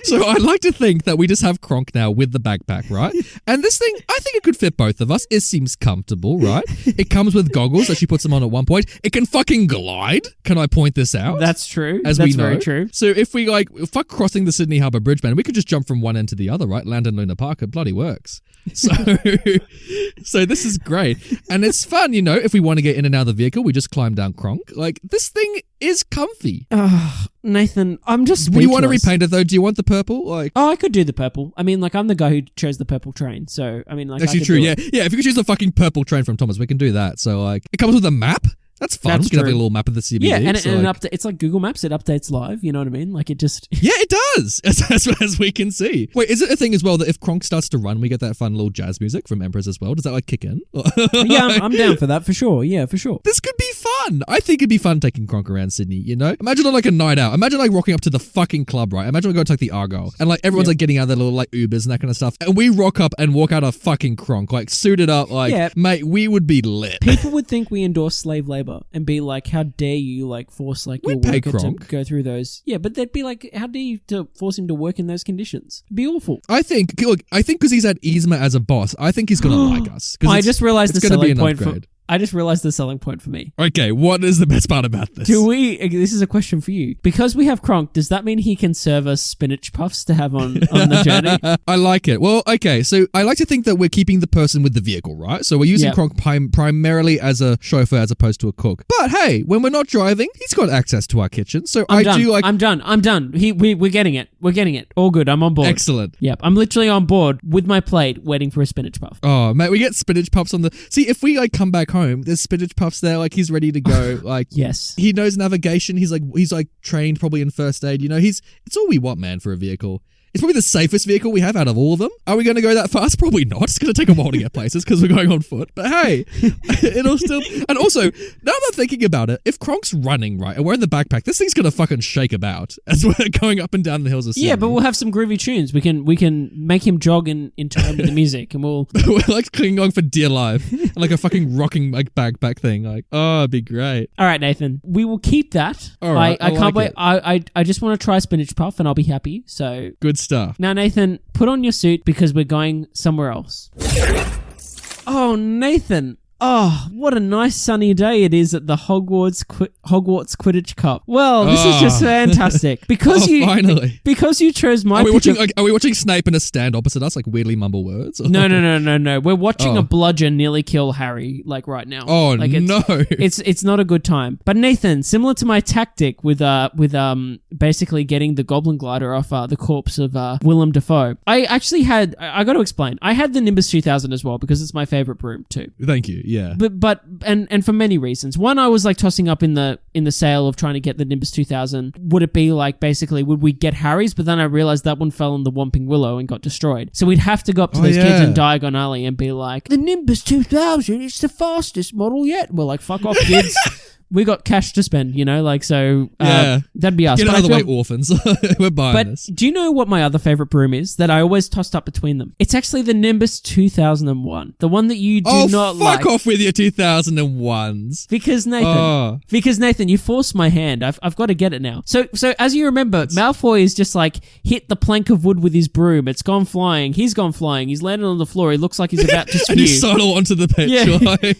so I'd like to think that we just have Kronk now with the backpack, right? And this thing, I think it could fit both of us. It seems comfortable, right? It comes with goggles that she puts them on at one point. It can fucking glide. Can I point this out? That's true. That's very true. So if we fuck crossing the Sydney Harbour Bridge, man, we could just jump from one end to the other, right? Land in Luna Park. It bloody works. So, so this is great. And it's fun, if we want to get in and out of the vehicle, we just climb down Kronk. Like, this thing is comfy. Nathan, I'm just speechless. Do you want to repaint it though? Do you want the purple? Like, I could do the purple. I mean, like, I'm the guy who chose the purple train. So, I mean, like, actually true. Yeah. If you could choose the fucking purple train from Thomas, we can do that. So, like, it comes with a map. That's fun. That's we can have a true. little map of the CBD. Yeah, and it's like Google Maps. It updates live. You know what I mean? Like, it just... Yeah, it does, as we can see. Wait, is it a thing as well that if Kronk starts to run, we get that fun little jazz music from Emperors as well? Does that, like, kick in? Yeah, I'm down for that, for sure. Yeah, for sure. This could be fun. I think it'd be fun taking Kronk around Sydney, Imagine on, like, a night out. Imagine, like, rocking up to the fucking club, right? Imagine we go to, like, the Argyle. And, like, everyone's, like, getting out of their little, like, Ubers and that kind of stuff. And we rock up and walk out a fucking Kronk, like, suited up, like, mate, we would be lit. People would think we endorse slave labor and be like, how dare you, like, force, like, your worker to go through those. Yeah, but they'd be like, how dare you to force him to work in those conditions? It'd be awful. I think because he's had Yzma as a boss, I think he's going to like us. I just realized the selling point upgrade. I just realized the selling point for me. Okay, what is the best part about this? This is a question for you. Because we have Kronk, does that mean he can serve us spinach puffs to have on the journey? I like it. Well, okay, so I like to think that we're keeping the person with the vehicle, right? So we're using Kronk primarily as a chauffeur as opposed to a cook. But hey, when we're not driving, he's got access to our kitchen. So I'm done. We're getting it. We're getting it. All good. I'm on board. Excellent. Yep. I'm literally on board with my plate waiting for a spinach puff. Oh, mate, we get spinach puffs on the... See, if we, like, come back home, there's spinach puffs there, like, he's ready to go. Like, yes, he knows navigation. He's trained probably in first aid. It's all we want, man, for a vehicle. It's probably the safest vehicle we have out of all of them. Are we going to go that fast? Probably not. It's going to take a while to get places because we're going on foot. But hey, it'll still... And also, now that I'm thinking about it, if Kronk's running, right, and we're in the backpack, this thing's going to fucking shake about as we're going up and down the hills of Sydney. Yeah, but we'll have some groovy tunes. We can make him jog in time with the music, and we'll... We're like clinging on for dear life. And like a fucking rocking like backpack thing. Like, oh, it'd be great. All right, Nathan. We will keep that. All right, I can't wait. I just want to try spinach puff and I'll be happy. So... Good stuff. Now, Nathan, put on your suit because we're going somewhere else. Oh, Nathan. Oh, what a nice sunny day it is at the Hogwarts Quidditch Cup. Well, this is just fantastic. Because finally. Because you chose my... Are we watching Snape in a stand opposite us, like weirdly mumble words? No. We're watching a bludgeon nearly kill Harry, like, right now. Oh, like, no. It's not a good time. But Nathan, similar to my tactic with basically getting the Goblin Glider off the corpse of Willem Dafoe, I actually had... I got to explain. I had the Nimbus 2000 as well because it's my favorite broom too. Thank you. Yeah. But for many reasons. One, I was like tossing up in the sale of trying to get the Nimbus 2000. Would it be like basically would we get Harry's? But then I realized that one fell in the Whomping Willow and got destroyed. So we'd have to go up to those kids in Diagon Alley and be like, the Nimbus 2000, it's the fastest model yet. We're like, fuck off, kids. We got cash to spend, so that'd be us. Get out of the way, orphans. We're buying this. Do you know what my other favorite broom is that I always tossed up between them? It's actually the Nimbus 2001, the one that you do not like. Fuck off with your 2001s. Because Nathan, you forced my hand. I've got to get it now. So as you remember, Malfoy is just like hit the plank of wood with his broom. It's gone flying. He's gone flying. He's landed on the floor. He looks like he's about to spew. And you sidle onto the pitch.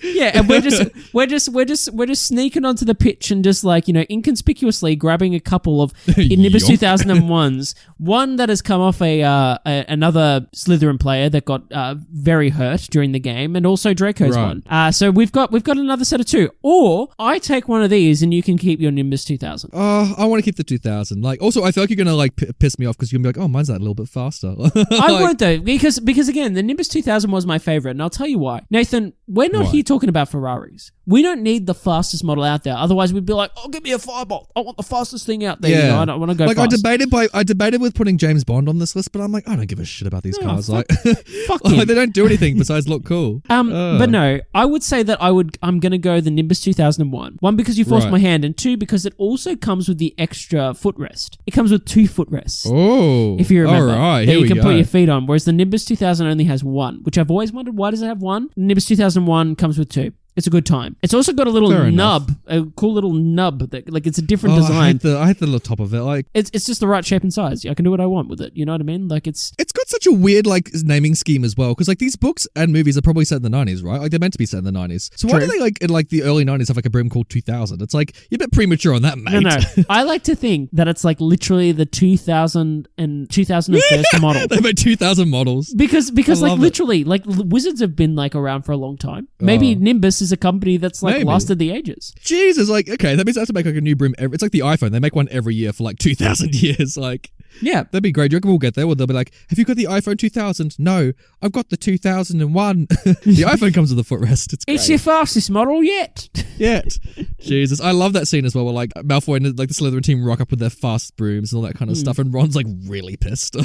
Yeah, and we're just sneaking onto the pitch and just like, inconspicuously grabbing a couple of Nimbus 2001s. One that has come off another Slytherin player that got very hurt during the game, and also Draco's one. So we've got another set of two. Or I take one of these and you can keep your Nimbus 2000. I want to keep the 2000. Like, also, I feel like you're gonna like piss me off because you're gonna be like, oh, mine's that a little bit faster. I won't though, because again, the Nimbus 2000 was my favorite, and I'll tell you why. Nathan, we're not here talking about Ferraris. We don't need the fastest model out there. Otherwise, we'd be like, oh, give me a Firebolt. I want the fastest thing out there. Yeah. You know, I don't want to go like fast. I debated with putting James Bond on this list, but I'm like, I don't give a shit about these cars. fuck- Like, fuck like him. they don't do anything besides look cool. But no, I would say that I'm going to go the Nimbus 2001. One, because you forced Right. my hand, and two, because it also comes with the extra footrest. It comes with 2 footrests. Oh, If you remember, all right, that here you we can go. put your feet on, whereas the Nimbus 2000 only has 1, which I've always wondered, why does it have 1? Nimbus 2001 comes with 2. It's a good time. It's also got a little Fair nub, a cool little nub that, like, it's a different I design. hate the little top of it. Like, It's just the right shape and size. I can do what I want with it. You know what I mean? Like, it's it's got such a weird like naming scheme as well, because like these books and movies are probably set in the 90s, right? Like they're meant to be set in the 90s. So why True. do they like in like the early 90s have like a broom called 2000? It's like you're a bit premature on that, mate. no. I like to think that it's like literally the 2000 and 2001st model. They made 2000 models. Because I like love it. literally, like Wizards have been like around for a long time. Maybe Oh. Nimbus is a company that's like Maybe. lasted the ages. Jesus, like okay, that means I have to make like a new broom. It's like the iPhone; they make one every year for like 2000 years. Like Yeah. that'd be great. Do you reckon we'll get there? Or they'll be like, "Have you got the iPhone 2000?" No, I've got the 2001. The iPhone comes with a footrest. It's great. It's your fastest model yet. Yet. Jesus. I love that scene as well where like Malfoy and like the Slytherin team rock up with their fast brooms and all that kind of stuff, and Ron's like really pissed.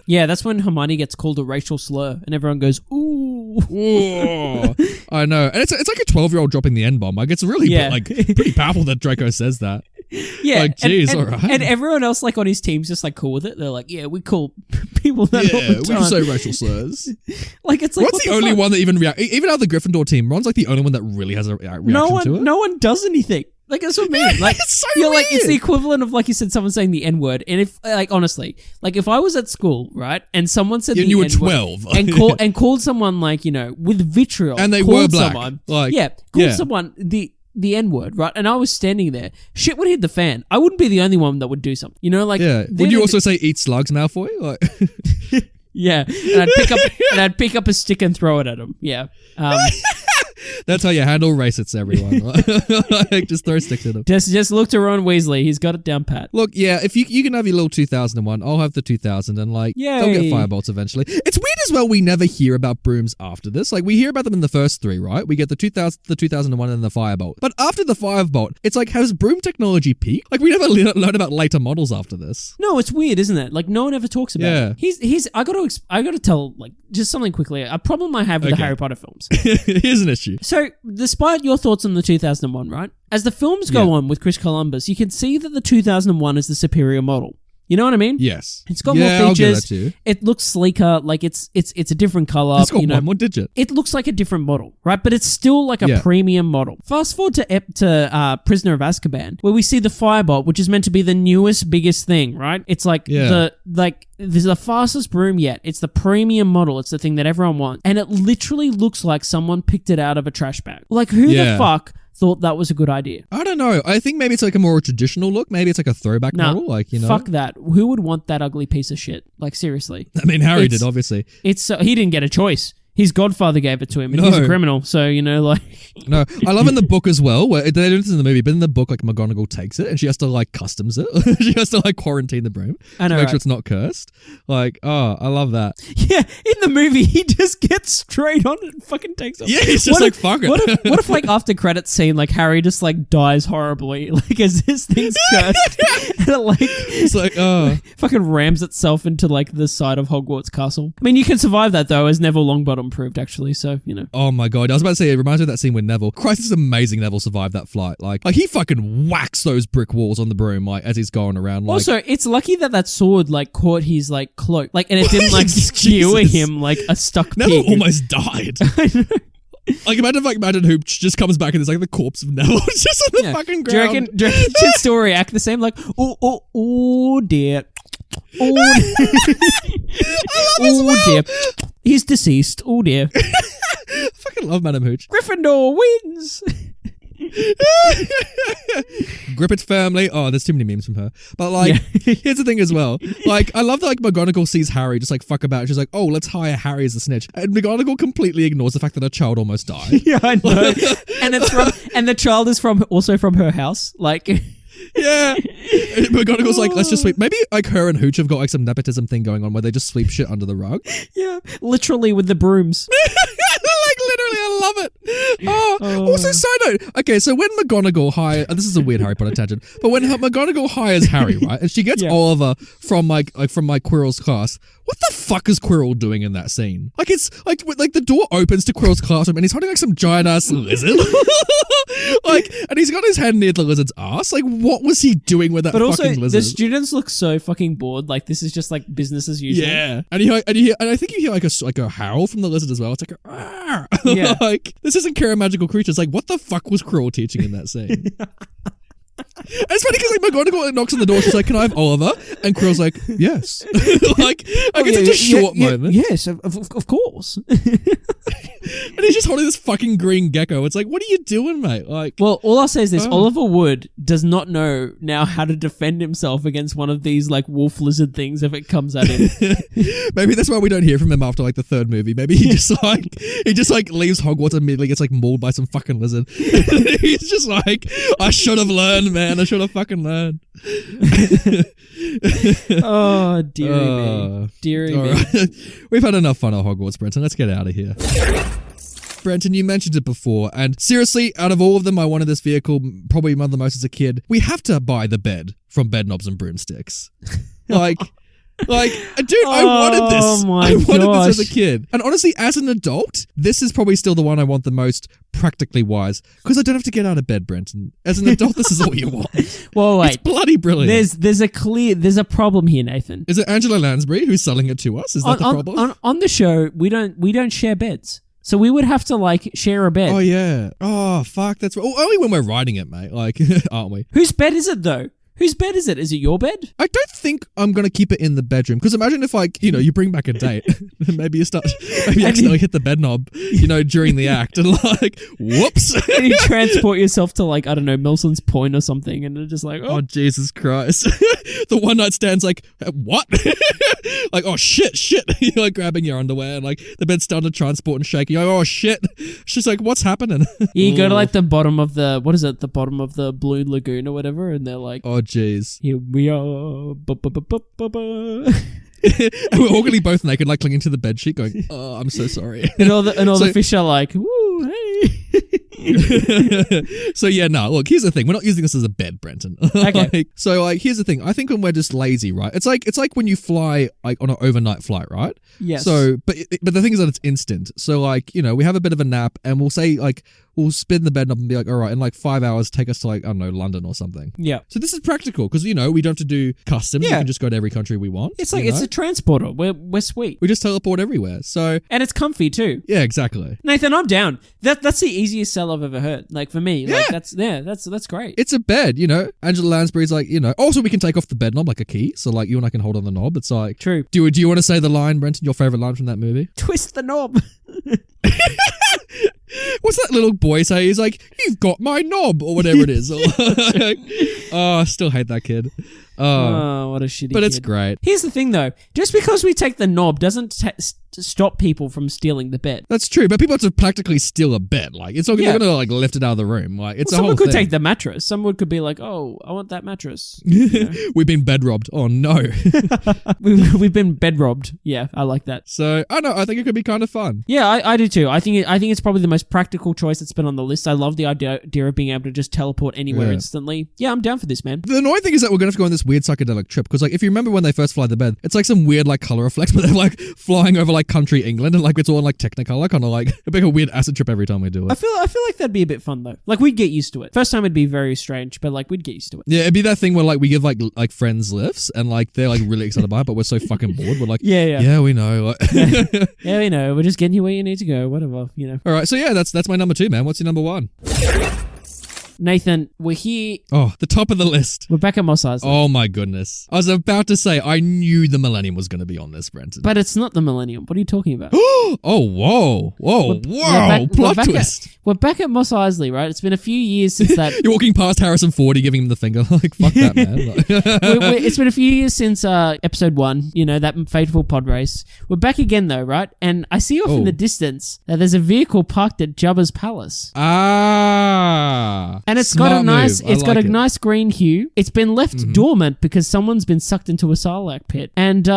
Yeah, that's when Hermione gets called a racial slur and everyone goes, ooh. Whoa. I know. And it's like a 12-year-old dropping the N-bomb. Like it's really Yeah. like pretty powerful that Draco says that. Yeah. Like, geez, and, alright. And everyone else like on his team's just like cool with it. They're like, yeah, we call people that all Yeah, the we time. can say racial slurs. Like, it's like, Ron's what the only fuck? one that even react. Even out of the Gryffindor team, Ron's like the only one that really has a reaction to it. No one does anything. Like, that's what I mean. Like, It's so you're like, it's the weird. equivalent of, like you said, someone saying the N-word. And if, like, honestly, like, if I was at school, right, and someone said Yeah, the you were N-word 12. and called someone, like, you know, with vitriol. And they called were black. Someone, Like, called yeah. someone the N-word, right? And I was standing there. Shit would hit the fan. I wouldn't be the only one that would do something. You know, like... Yeah. then Would you it- also say eat slugs, Malfoy? Like, Yeah. And I'd pick up a stick and throw it at him. Yeah. that's how you handle racists, everyone. Like, just throw sticks at them. Just look to Ron Weasley. He's got it down pat. Look, yeah, if you can have your little 2001, I'll have the 2000, and like they'll get Yay. firebolts eventually. It's weird as well. We never hear about brooms after this. Like we hear about them in the first 3, right? We get the 2001, and the firebolt. But after the firebolt, it's like has broom technology peaked? Like we never learn about later models after this. No, it's weird, isn't it? Like no one ever talks about Yeah. it. He's I got to tell like just something quickly. A problem I have with the Okay. Harry Potter films. Here's an issue. So, despite your thoughts on the 2001, right? As the films go Yeah. on with Chris Columbus, you can see that the 2001 is the superior model. You know what I mean? Yes, It's got yeah, more I'll give features. that to you. It looks sleeker. Like it's a different color. It's got you know, one more digit. it looks like a different model, right? But it's still like a Yeah. premium model. Fast forward to Prisoner of Azkaban, where we see the Firebolt, which is meant to be the newest, biggest thing, right? It's like Yeah. this is the fastest broom yet. It's the premium model. It's the thing that everyone wants, and it literally looks like someone picked it out of a trash bag. Like who Yeah. the fuck thought that was a good idea? I don't know. I think maybe it's like a more traditional look. Maybe it's like a throwback Nah, model. Like you know, fuck that. Who would want that ugly piece of shit? Like seriously. I mean, Harry It's- did obviously. It's he didn't get a choice. His godfather gave it to him, and he's a No. criminal. So you know, like No, I love in the book as well, where they do this in the movie, but in the book, like McGonagall takes it and she has to like customs it. She has to like quarantine the broom I know, to make right? sure it's not cursed. Like, oh, I love that. yeah, in the movie, he just gets straight on it and fucking takes off. Yeah, he's just What like, if- fuck it. What if like after credits scene, like Harry just like dies horribly, like as this thing's cursed, and it like It's like, oh, fucking rams itself into like the side of Hogwarts Castle. I mean, you can survive that though, as Neville Longbottom proved actually. So you know. oh my god. I was about to say, it reminds me of that scene with Neville. Christ, it's amazing Neville survived that flight. Like he fucking whacks those brick walls on the broom, like, as he's going around. Like, Also, it's lucky that sword like caught his like cloak, like, and it didn't like skewer Jesus. him like a stuck Neville pig. almost died. Like imagine Hooch just comes back and there's like the corpse of Neville just on the Yeah. fucking Do you ground. reckon should still react the same? Like, oh dear. Oh, oh dear. He's deceased. Oh dear. I fucking love Madam Hooch. Gryffindor wins. Grip it firmly. Oh, there's too many memes from her. But like, Yeah. here's the thing as well. Like, I love that like McGonagall sees Harry just like fuck about. She's like, oh, let's hire Harry as the snitch. And McGonagall completally ignores the fact that her child almost died. Yeah, I know. And it's and the child is also from her house. Like, Yeah. And McGonagall's like, let's just sweep. Maybe like her and Hooch have got like some nepotism thing going on where they just sweep shit under the rug. yeah, literally with the brooms. Like Literally, I love it. Also, side note. Okay, so when McGonagall hires, this is a weird Harry Potter tangent, but when McGonagall hires Harry, right, and she gets Oliver from my Quirrell's class, what the fuck is Quirrell doing in that scene? Like, it's like the door opens to Quirrell's classroom and he's holding like some giant ass lizard, like, and he's got his hand near the lizard's ass. Like, what was he doing with that But fucking also, lizard? the students look so fucking bored. Like, this is just like business as usual. Yeah, and I think you hear like a howl from the lizard as well. It's like a Yeah. like, this isn't Care Magical Creatures. Like, what the fuck was Quirrell teaching in that scene? And it's funny because like McGonagall knocks on the door. She's like, "Can I have Oliver?" And Quirrell's like, "Yes." like it's such a short moment. Yes, of course. And he's just holding this fucking green gecko. It's like, what are you doing, mate? Like, Well, all I'll say is this: Oliver Wood does not know now how to defend himself against one of these like wolf lizard things if it comes at him. maybe that's why we don't hear from him after like the third movie. Maybe he just like leaves Hogwarts and immediately gets like mauled by some fucking lizard. He's just like, I should have learned, man. I should have fucking learned. Oh, dearie me. Dearie me. Right. We've had enough fun at Hogwarts, Brenton. Let's get out of here. Brenton, you mentioned it before, and seriously, out of all of them, I wanted this vehicle probably one of the most as a kid. We have to buy the bed from Bed Knobs and Broomsticks. Like, dude, I wanted this. My I wanted gosh. this as a kid. And honestly, as an adult, this is probably still the one I want the most practically wise, because I don't have to get out of bed, Brenton. As an adult, this is all you want. Well, wait. It's bloody brilliant. There's a problem here, Nathan. Is it Angela Lansbury who's selling it to us? Is that the problem? On the show, we don't share beds. So we would have to like share a bed. Oh yeah. Oh fuck. That's only when we're riding it, mate. Like, aren't we? Whose bed is it though? Whose bed is it? Is it your bed? I don't think I'm gonna keep it in the bedroom, because imagine if like, you bring back a date, and maybe you accidentally hit the bed knob, during the act, and like, whoops. And you transport yourself to like, I don't know, Milson's Point or something, and it's just like, Oh Jesus Christ. The one night stand's like, what? Like, oh shit. You're like grabbing your underwear, and like the bed's starting to transport and shake. You're like, oh shit. She's like, what's happening? You go to like the bottom of the, what is it? The bottom of the Blue Lagoon or whatever, and they're like, oh jeez. here we are. And we're all gonna be both naked, like clinging to the bed sheet, going, "Oh, I'm so sorry." And all the fish are like, "Woo, hey." So yeah, no. Look, here's the thing: we're not using this as a bed, Brenton. Okay. Here's the thing: I think when we're just lazy, right? It's like when you fly like on an overnight flight, right? Yes. So, but the thing is that it's instant. So like, we have a bit of a nap, and we'll say like we'll spin the bed knob and be like, all right, in like 5 hours, take us to like, I don't know, London or something. Yeah. So this is practical because we don't have to do customs. Yeah. We can just go to every country we want. It's like it's a transporter. We're sweet. We just teleport everywhere. So And it's comfy too. yeah, exactly. Nathan, I'm down. That's the easiest sell I've ever heard. Like for me, like Yeah. that's great. It's a bed, Angela Lansbury's like, also we can take off the bed knob like a key. So like you and I can hold on the knob. It's like, True. Do you want to say the line, Brenton, your favorite line from that movie? Twist the knob. What's that little boy say? He's like, "You've got my knob," or whatever it is. I still hate that kid. Oh, what a shitty But kid. it's great. Here's the thing though. Just because we take the knob doesn't stop people from stealing the bed. That's true, but people have to practically steal a bed. Like it's not Yeah. they're gonna like lift it out of the room. Like it's a whole Someone could thing. take the mattress. Someone could be like, "Oh, I want that mattress." We've been bed robbed. Oh no. We've been bed robbed. Yeah, I like that. So I don't know. I think it could be kind of fun. Yeah, I do too. I think it's probably the most practical choice that's been on the list. I love the idea of being able to just teleport anywhere Yeah. instantly. Yeah, I'm down for this, man. The annoying thing is that we're gonna have to go on this weird psychedelic trip because, like, if you remember when they first fly the bed, it's like some weird like color effects, but they're like flying over like country England, and like it's all in like Technicolor, kind of like it'd be like a weird acid trip every time we do it. I feel like that'd be a bit fun though. Like we'd get used to it. First time it'd be very strange, but like we'd get used to it. Yeah, it'd be that thing where like we give like friends lifts, and like they're like really excited about it, but we're so fucking bored. We're like, yeah, we know. Like, Yeah, we know. We're just getting you where you need to go. Whatever, All right, so yeah, that's my number 2, man. What's your number 1? Nathan, we're here. Oh, the top of the list. We're back at Mos Eisley. Oh my goodness. I was about to say, I knew the Millennium was going to be on this, Brenton. But it's not the Millennium. What are you talking about? Oh, whoa. Plot twist. We're back at Mos Eisley, right? It's been a few years since that. You're walking past Harrison Ford, you're giving him the finger. Like, fuck that, man. Like, It's been a few years since episode 1, that fateful pod race. We're back again, though, right? And I see off in the distance that there's a vehicle parked at Jabba's palace. Ah. And it's got a Smart nice, move. I it's got like a it. nice green hue. It's been left dormant because someone's been sucked into a Sarlacc pit, and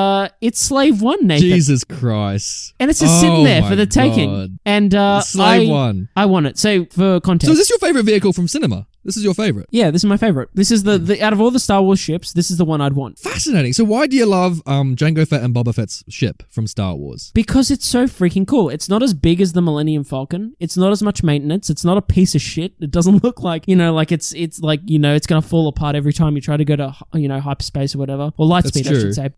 it's Slave One, Nathan. Jesus Christ. And it's just sitting there for the taking. God. And Slave One. I want it. So for context, So is this your favorite vehicle from cinema? This is your favorite? yeah, this is my favorite. This is the out of all the Star Wars ships, this is the one I'd want. Fascinating. So why do you love Jango Fett and Boba Fett's ship from Star Wars? Because it's so freaking cool. It's not as big as the Millennium Falcon. It's not as much maintenance. It's not a piece of shit. It doesn't look like, like it's like, it's going to fall apart every time you try to go to, hyperspace or whatever. Or light That's speed, true. I should say.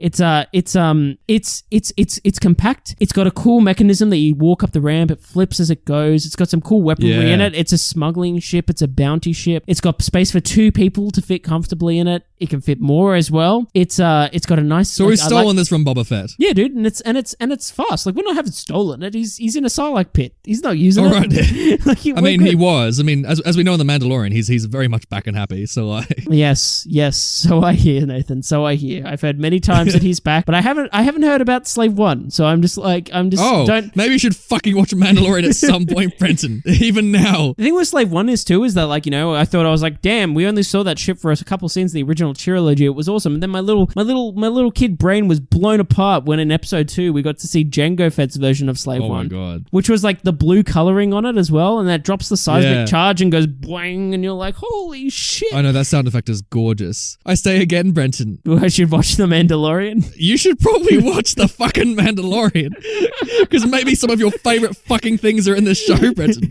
It's compact. It's got a cool mechanism that you walk up the ramp. It flips as it goes. It's got some cool weaponry in it. It's a smuggling ship. It's a bounty ship. It's got space for 2 people to fit comfortably in it. It can fit more as well. It's got a nice. So we've stolen this from Boba Fett. Yeah, dude, and it's fast. Like, we're not having stolen it. He's in a Sarlacc pit. He's not using All it. right. Like, He was. I mean, as we know in The Mandalorian, he's very much back and happy. So like, Yes. So I hear, Nathan. So I hear. I've heard many times that he's back, but I haven't heard about Slave One. So I'm just don't. maybe you should fucking watch Mandalorian at some point, Brenton. Even now. The thing with Slave One is too is that I thought I was like, damn, we only saw that ship for a couple scenes in the original trilogy. It was awesome. And then my little kid brain was blown apart when in episode 2 we got to see Jango Fett's version of Slave Oh One. my God. Which was like the blue coloring on it as well, and that drops the seismic charge and goes boing, and you're like, holy shit. I know that sound effect is gorgeous. I say again, Brenton, I should watch The Mandalorian. you should probably watch the fucking Mandalorian. Because maybe some of your favorite fucking things are in this show, Brenton.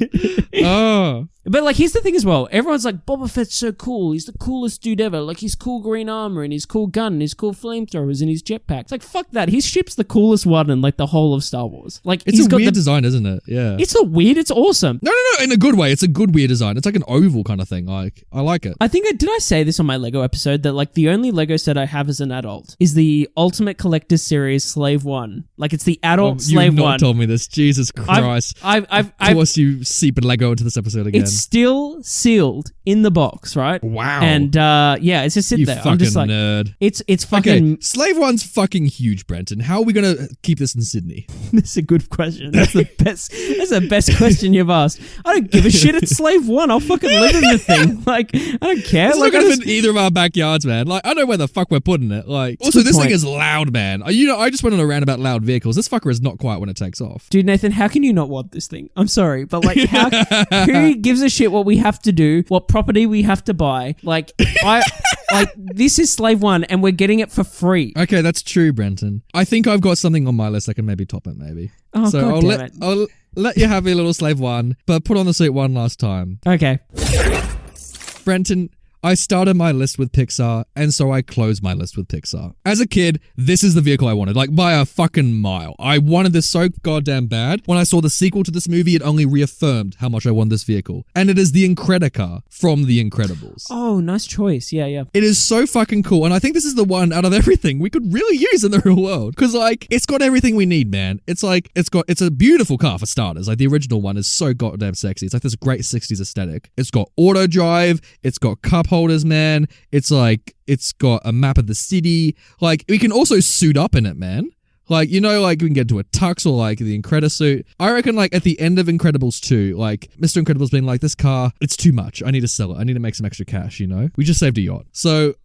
Oh. But like, here's the thing as well. Everyone's like, Boba Fett's so cool. He's the coolest dude ever. Like, his cool green armor and his cool gun and his cool flamethrowers and his jetpacks. Like, fuck that. His ship's the coolest one in like the whole of Star Wars. Like, It's he's a got weird the design, isn't it? Yeah. It's not weird. It's awesome. No, in a good way. It's a good weird design. It's like an oval kind of thing. Like, I like it. I think did I say this on my Lego episode that like the only Lego set I have as an adult is the Ultimate Collector's Series Slave One. Like, it's the adult Slave You've not One. told me this. Jesus Christ. I've Of course you seep and Lego into this episode again. It's still sealed in the box, right? Wow. And it's just sitting You there. fucking I'm just like, nerd. it's fucking. Okay, Slave One's fucking huge, Brenton. How are we going to keep this in Sydney? That's a good question. That's the best. That's the best question you've asked. I don't give a shit. It's Slave One. I'll fucking live in the thing. Like, I don't care. It's Like, not I going to just- fit in either of our backyards, man. Like, I know where the fuck we're putting it. Like, also, good this point. thing is loud, man. I just went on a rant about loud vehicles. This fucker is not quiet when it takes off. Dude, Nathan, how can you not want this thing? I'm sorry, but like, who gives a shit what we have to do, what property we have to buy? Like, this is Slave One, and we're getting it for free. Okay, that's true, Brenton. I think I've got something on my list that can maybe top it, maybe. Oh, so God damn it. I'll let you have your little Slave One, but put on the suit one last time. Okay. Brenton, I started my list with Pixar, and so I closed my list with Pixar. As a kid, this is the vehicle I wanted, like by a fucking mile. I wanted this so goddamn bad. When I saw the sequel to this movie, it only reaffirmed how much I wanted this vehicle. And it is the Incredicar from The Incredibles. Oh, nice choice. Yeah. It is so fucking cool, and I think this is the one out of everything we could really use in the real world. Because, like, it's got everything we need, man. It's a beautiful car for starters. Like, the original one is so goddamn sexy. It's like this great 60s aesthetic. It's got auto drive, it's got cup holders, man. It's got a map of the city. Like, we can also suit up in it, man. Like, we can get into a tux or like the Incredisuit. I reckon like at the end of Incredibles 2, like Mr. Incredible's being like, this car, it's too much. I need to sell it. I need to make some extra cash, We just saved a yacht. So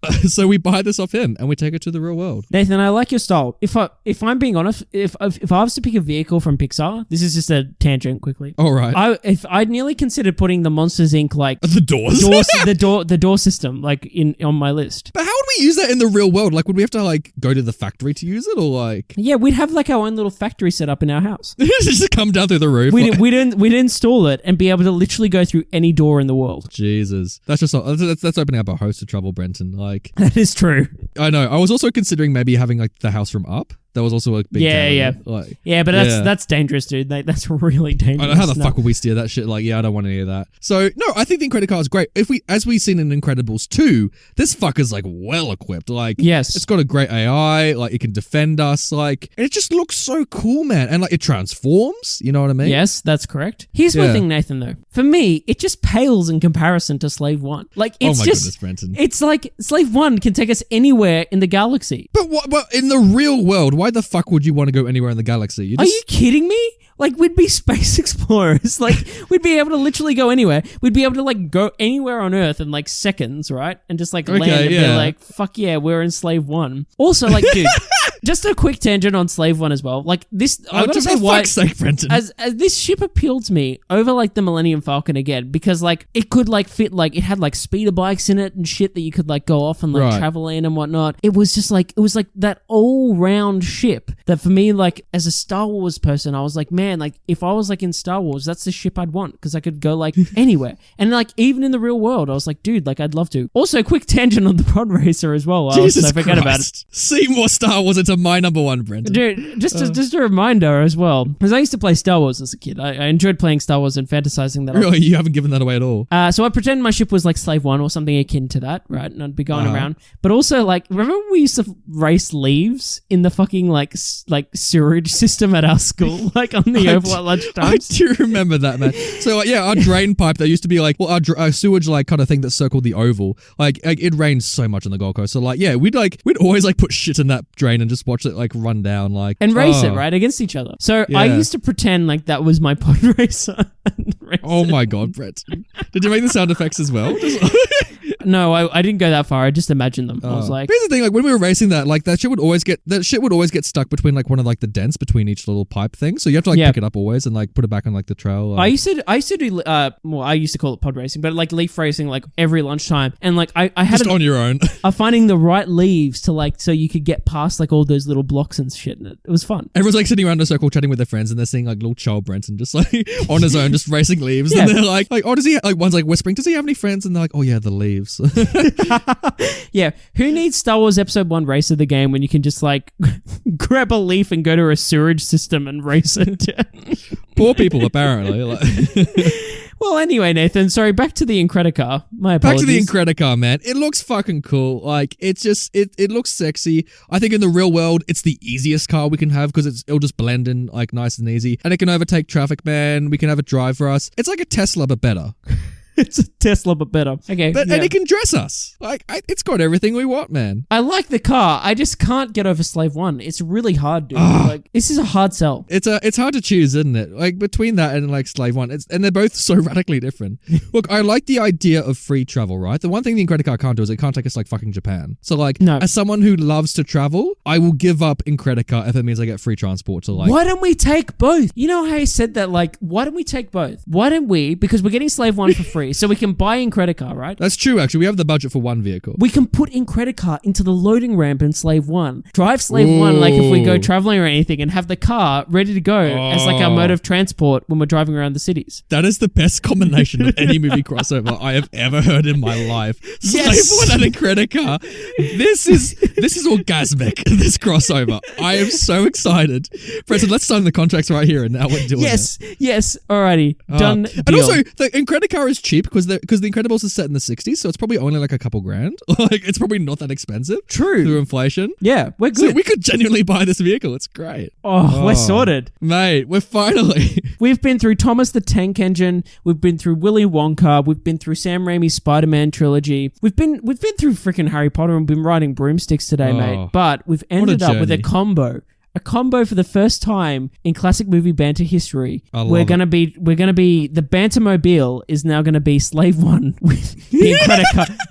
we buy this off him and we take it to the real world. Nathan, I like your style. If I'm being honest, if I was to pick a vehicle from Pixar, this is just a tangent quickly. All right. I'd nearly considered putting the Monsters Inc. like the doors. the door system like on my list. But how would we use that in the real world? Like, would we have to like go to the factory to use it, or like? Yeah, we'd have like our own little factory set up in our house. Just come down through the roof. We'd install it and be able to literally go through any door in the world. Jesus, that's opening up a host of trouble, Brenton. Like, that is true. I know. I was also considering maybe having like the house from Up. That was also a big but that's dangerous, dude. That's really dangerous. I don't know how the fuck would we steer that shit. Like, I don't want any of that. So no, I think the Incredicar is great. As we've seen in Incredibles 2, this fucker's like well equipped. Like, yes, it's got a great AI. Like, it can defend us. Like, and it just looks so cool, man. And like, it transforms. You know what I mean? Yes, that's correct. Here's my thing, Nathan. Though, for me, it just pales in comparison to Slave One. Like, it's goodness, Brenton. It's like Slave One can take us anywhere in the galaxy. But in the real world, why why the fuck would you want to go anywhere in the galaxy? Are you kidding me? Like, we'd be space explorers. Like, we'd be able to literally go anywhere. We'd be able to, like, go anywhere on Earth in, like, seconds, right? And just, like, land and be like, fuck yeah, we're in Slave One. Also, like, dude, just a quick tangent on Slave One as well. Like, this, I gotta say why, fuck's sake, Brenton. as this ship appealed to me over, like, the Millennium Falcon again, because, like, it could, like, fit, like, it had, like, speeder bikes in it and shit that you could, like, go off and, like, travel in and whatnot. It was just, like, that all-round ship that for me, like, as a Star Wars person, I was like, man, like, if I was, like, in Star Wars, that's the ship I'd want, because I could go, like, anywhere. And, like, even in the real world, I was like, dude, like, I'd love to. Also, quick tangent on the Pod Racer as well. Jesus I forget about it. See more Star Wars into my number one, Brenton. Dude, just a reminder as well, because I used to play Star Wars as a kid. I enjoyed playing Star Wars and fantasizing that. Really? You haven't given that away at all? So I pretend my ship was, like, Slave One or something akin to that, right? And I'd be going around. But also, like, remember when we used to race leaves in the fucking, like sewerage system at our school, like, on the oval at lunchtime? I do remember that, man. So, our drain pipe, there used to be, like, well, our sewage, like, kind of thing that circled the oval. Like, it rained so much on the Gold Coast. So, like, we'd always, like, put shit in that drain and just watch it, like, run down, like. And race it, right, against each other. So I used to pretend like that was my pod racer. Oh my God, Brett. Did you make the sound effects as well? No, I didn't go that far. I just imagined them. I was like, here's the thing, like, when we were racing that, like, that shit would always get stuck between, like, one of, like, the dents between each little pipe thing. So you have to, like, pick it up always and, like, put it back on, like, the trail. I used to do I used to call it pod racing, but, like, leaf racing, like, every lunchtime. And, like, I had just on your own. Finding the right leaves to, like, so you could get past, like, all those little blocks and shit. And it was fun. Everyone's, like, sitting around in a circle chatting with their friends, and they're seeing, like, little child Brenton just, like, on his own, just racing leaves. And they're like, oh, does he, like, one's, like, whispering, does he have any friends? And they're like, oh yeah, the leaves. Yeah, who needs Star Wars Episode 1 Race of the game when you can just, like, grab a leaf and go to a sewage system and race it? Poor people, apparently. Like. Well, anyway, Nathan, sorry, back to the Incredicar. My apologies. Back to the Incredicar, man. It looks fucking cool. Like, it's just, it looks sexy. I think in the real world, it's the easiest car we can have because it'll just blend in, like, nice and easy. And it can overtake traffic, man. We can have it drive for us. It's like a Tesla, but better. It's a Tesla, but better. Okay. And it can dress us. Like, it's got everything we want, man. I like the car. I just can't get over Slave One. It's really hard, dude. Like, this is a hard sell. It's hard to choose, isn't it? Like, between that and, like, Slave One, and they're both so radically different. Look, I like the idea of free travel, right? The one thing the Incredicar can't do is it can't take us, like, fucking Japan. So, like, as someone who loves to travel, I will give up Incredicar if it means I get free transport to, like. Why don't we take both? You know how I said that, like, why don't we take both? Why don't we? Because we're getting Slave One for free, so we can buy Incredicar, right? That's true, actually. We have the budget for one vehicle. We can put Incredicar into the loading ramp in Slave One. Drive Slave One, like, if we go traveling or anything, and have the car ready to go as, like, our mode of transport when we're driving around the cities. That is the best combination of any movie crossover I have ever heard in my life. Yes. Slave One and Incredicar. This is orgasmic, this crossover. I am so excited. Preston, let's sign the contracts right here and now we're doing it. Yes. Alrighty. Done. And also, the Incredicar is cheap because the Incredibles is set in the 60s, so it's probably only like a couple grand. Like, it's probably not that expensive. True. Through inflation. Yeah, we're good. So we could genuinely buy this vehicle. It's great. Oh, we're sorted. Mate, we're finally. We've been through Thomas the Tank Engine. We've been through Willy Wonka. We've been through Sam Raimi's Spider-Man trilogy. We've been through freaking Harry Potter and been riding broomsticks today, mate. But we've ended up with a combo. A combo for the first time in classic movie banter history. We're gonna be the Bantermobile is now gonna be Slave One with the Incredicar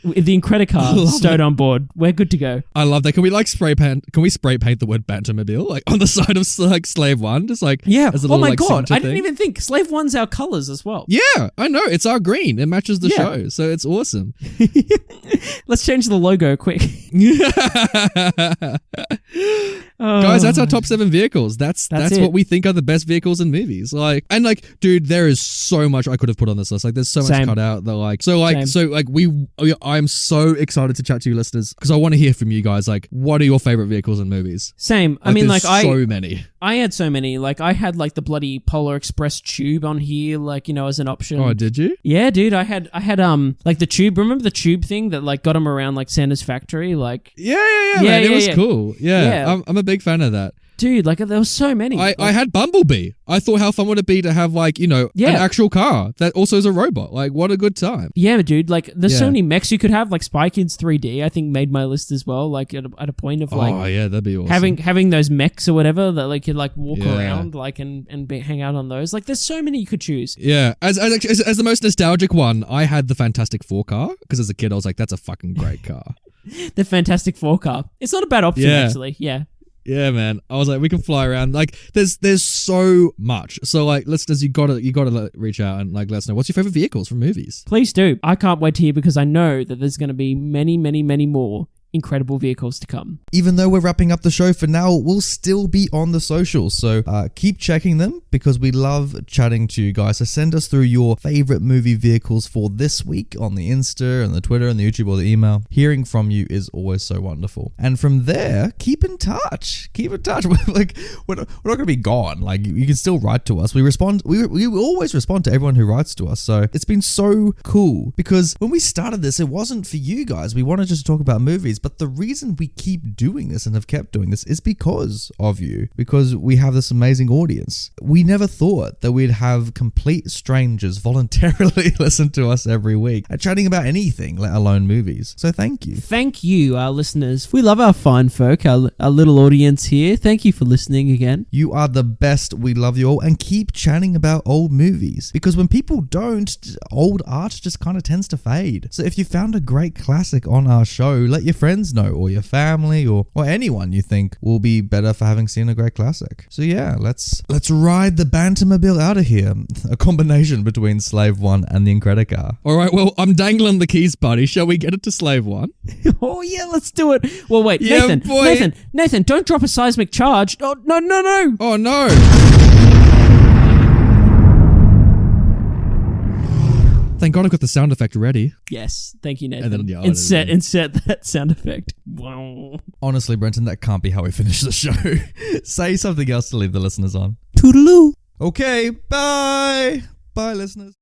with the Incredicar stowed on board. We're good to go. I love that. Can we spray paint the word Bantermobile like on the side of, like, Slave One? Just like, as a little, my like, God, I didn't thing. even think Slave One's our colors as well. Yeah, I know. It's our green. It matches the show, so it's awesome. Let's change the logo quick. Guys, that's our top 7 vehicles. That's what we think are the best vehicles in movies. Like, and like, dude, there is so much I could have put on this list. Like, there's so much cut out that, like, I'm so excited to chat to you listeners because I want to hear from you guys. Like, what are your favorite vehicles in movies? Same. I mean, like, so many. I had so many. Like, I had, like, the bloody Polar Express tube on here, like, you know, as an option. Oh, did you? Yeah, dude. I had like the tube. Remember the tube thing that, like, got him around, like, Santa's factory? Like, yeah, man. It was cool. Yeah. I'm a big fan of that. Dude, like there was so many. I had Bumblebee. I thought how fun would it be to have like, an actual car that also is a robot. Like what a good time. Yeah, dude, like there's so many mechs you could have. Like Spy Kids 3D, I think made my list as well. Like at a point of like, oh yeah, that'd be awesome. Having those mechs or whatever that like you'd like walk around like and hang out on those. Like there's so many you could choose. Yeah, as the most nostalgic one, I had the Fantastic Four car because as a kid I was like, that's a fucking great car. The Fantastic Four car. It's not a bad option actually. Yeah. Yeah, man. I was like, we can fly around. Like, there's so much. So, like, listeners, you gotta reach out and like let us know what's your favorite vehicles from movies. Please do. I can't wait to hear because I know that there's going to be many, many, many more incredible vehicles to come. Even though we're wrapping up the show for now, we'll still be on the socials. So keep checking them because we love chatting to you guys. So send us through your favorite movie vehicles for this week on the Insta and the Twitter and the YouTube or the email. Hearing from you is always so wonderful. And from there, keep in touch. Keep in touch. Like we're not going to be gone. Like you can still write to us. We respond. We always respond to everyone who writes to us. So it's been so cool because when we started this, it wasn't for you guys. We wanted just to talk about movies. But the reason we keep doing this and have kept doing this is because of you, because we have this amazing audience. We never thought that we'd have complete strangers voluntarily listen to us every week and chatting about anything, let alone movies. So thank you. Thank you, our listeners. We love our fine folk, our little audience here. Thank you for listening again. You are the best. We love you all and keep chatting about old movies because when people don't, old art just kind of tends to fade. So if you found a great classic on our show, let your friends know or your family or anyone you think will be better for having seen a great classic. So yeah, let's ride the Bantermobile out of here. A combination between Slave 1 and the Incredicar. All right, well, I'm dangling the keys, buddy. Shall we get it to Slave 1? Oh yeah, let's do it. Well, wait, Yeah, Nathan, don't drop a seismic charge. Oh, no. Oh no. Thank God I've got the sound effect ready. Yes, thank you, Nathan. And then, insert that sound effect. Wow. Honestly, Brenton, that can't be how we finish the show. Say something else to leave the listeners on. Toodaloo. Okay, bye. Bye, listeners.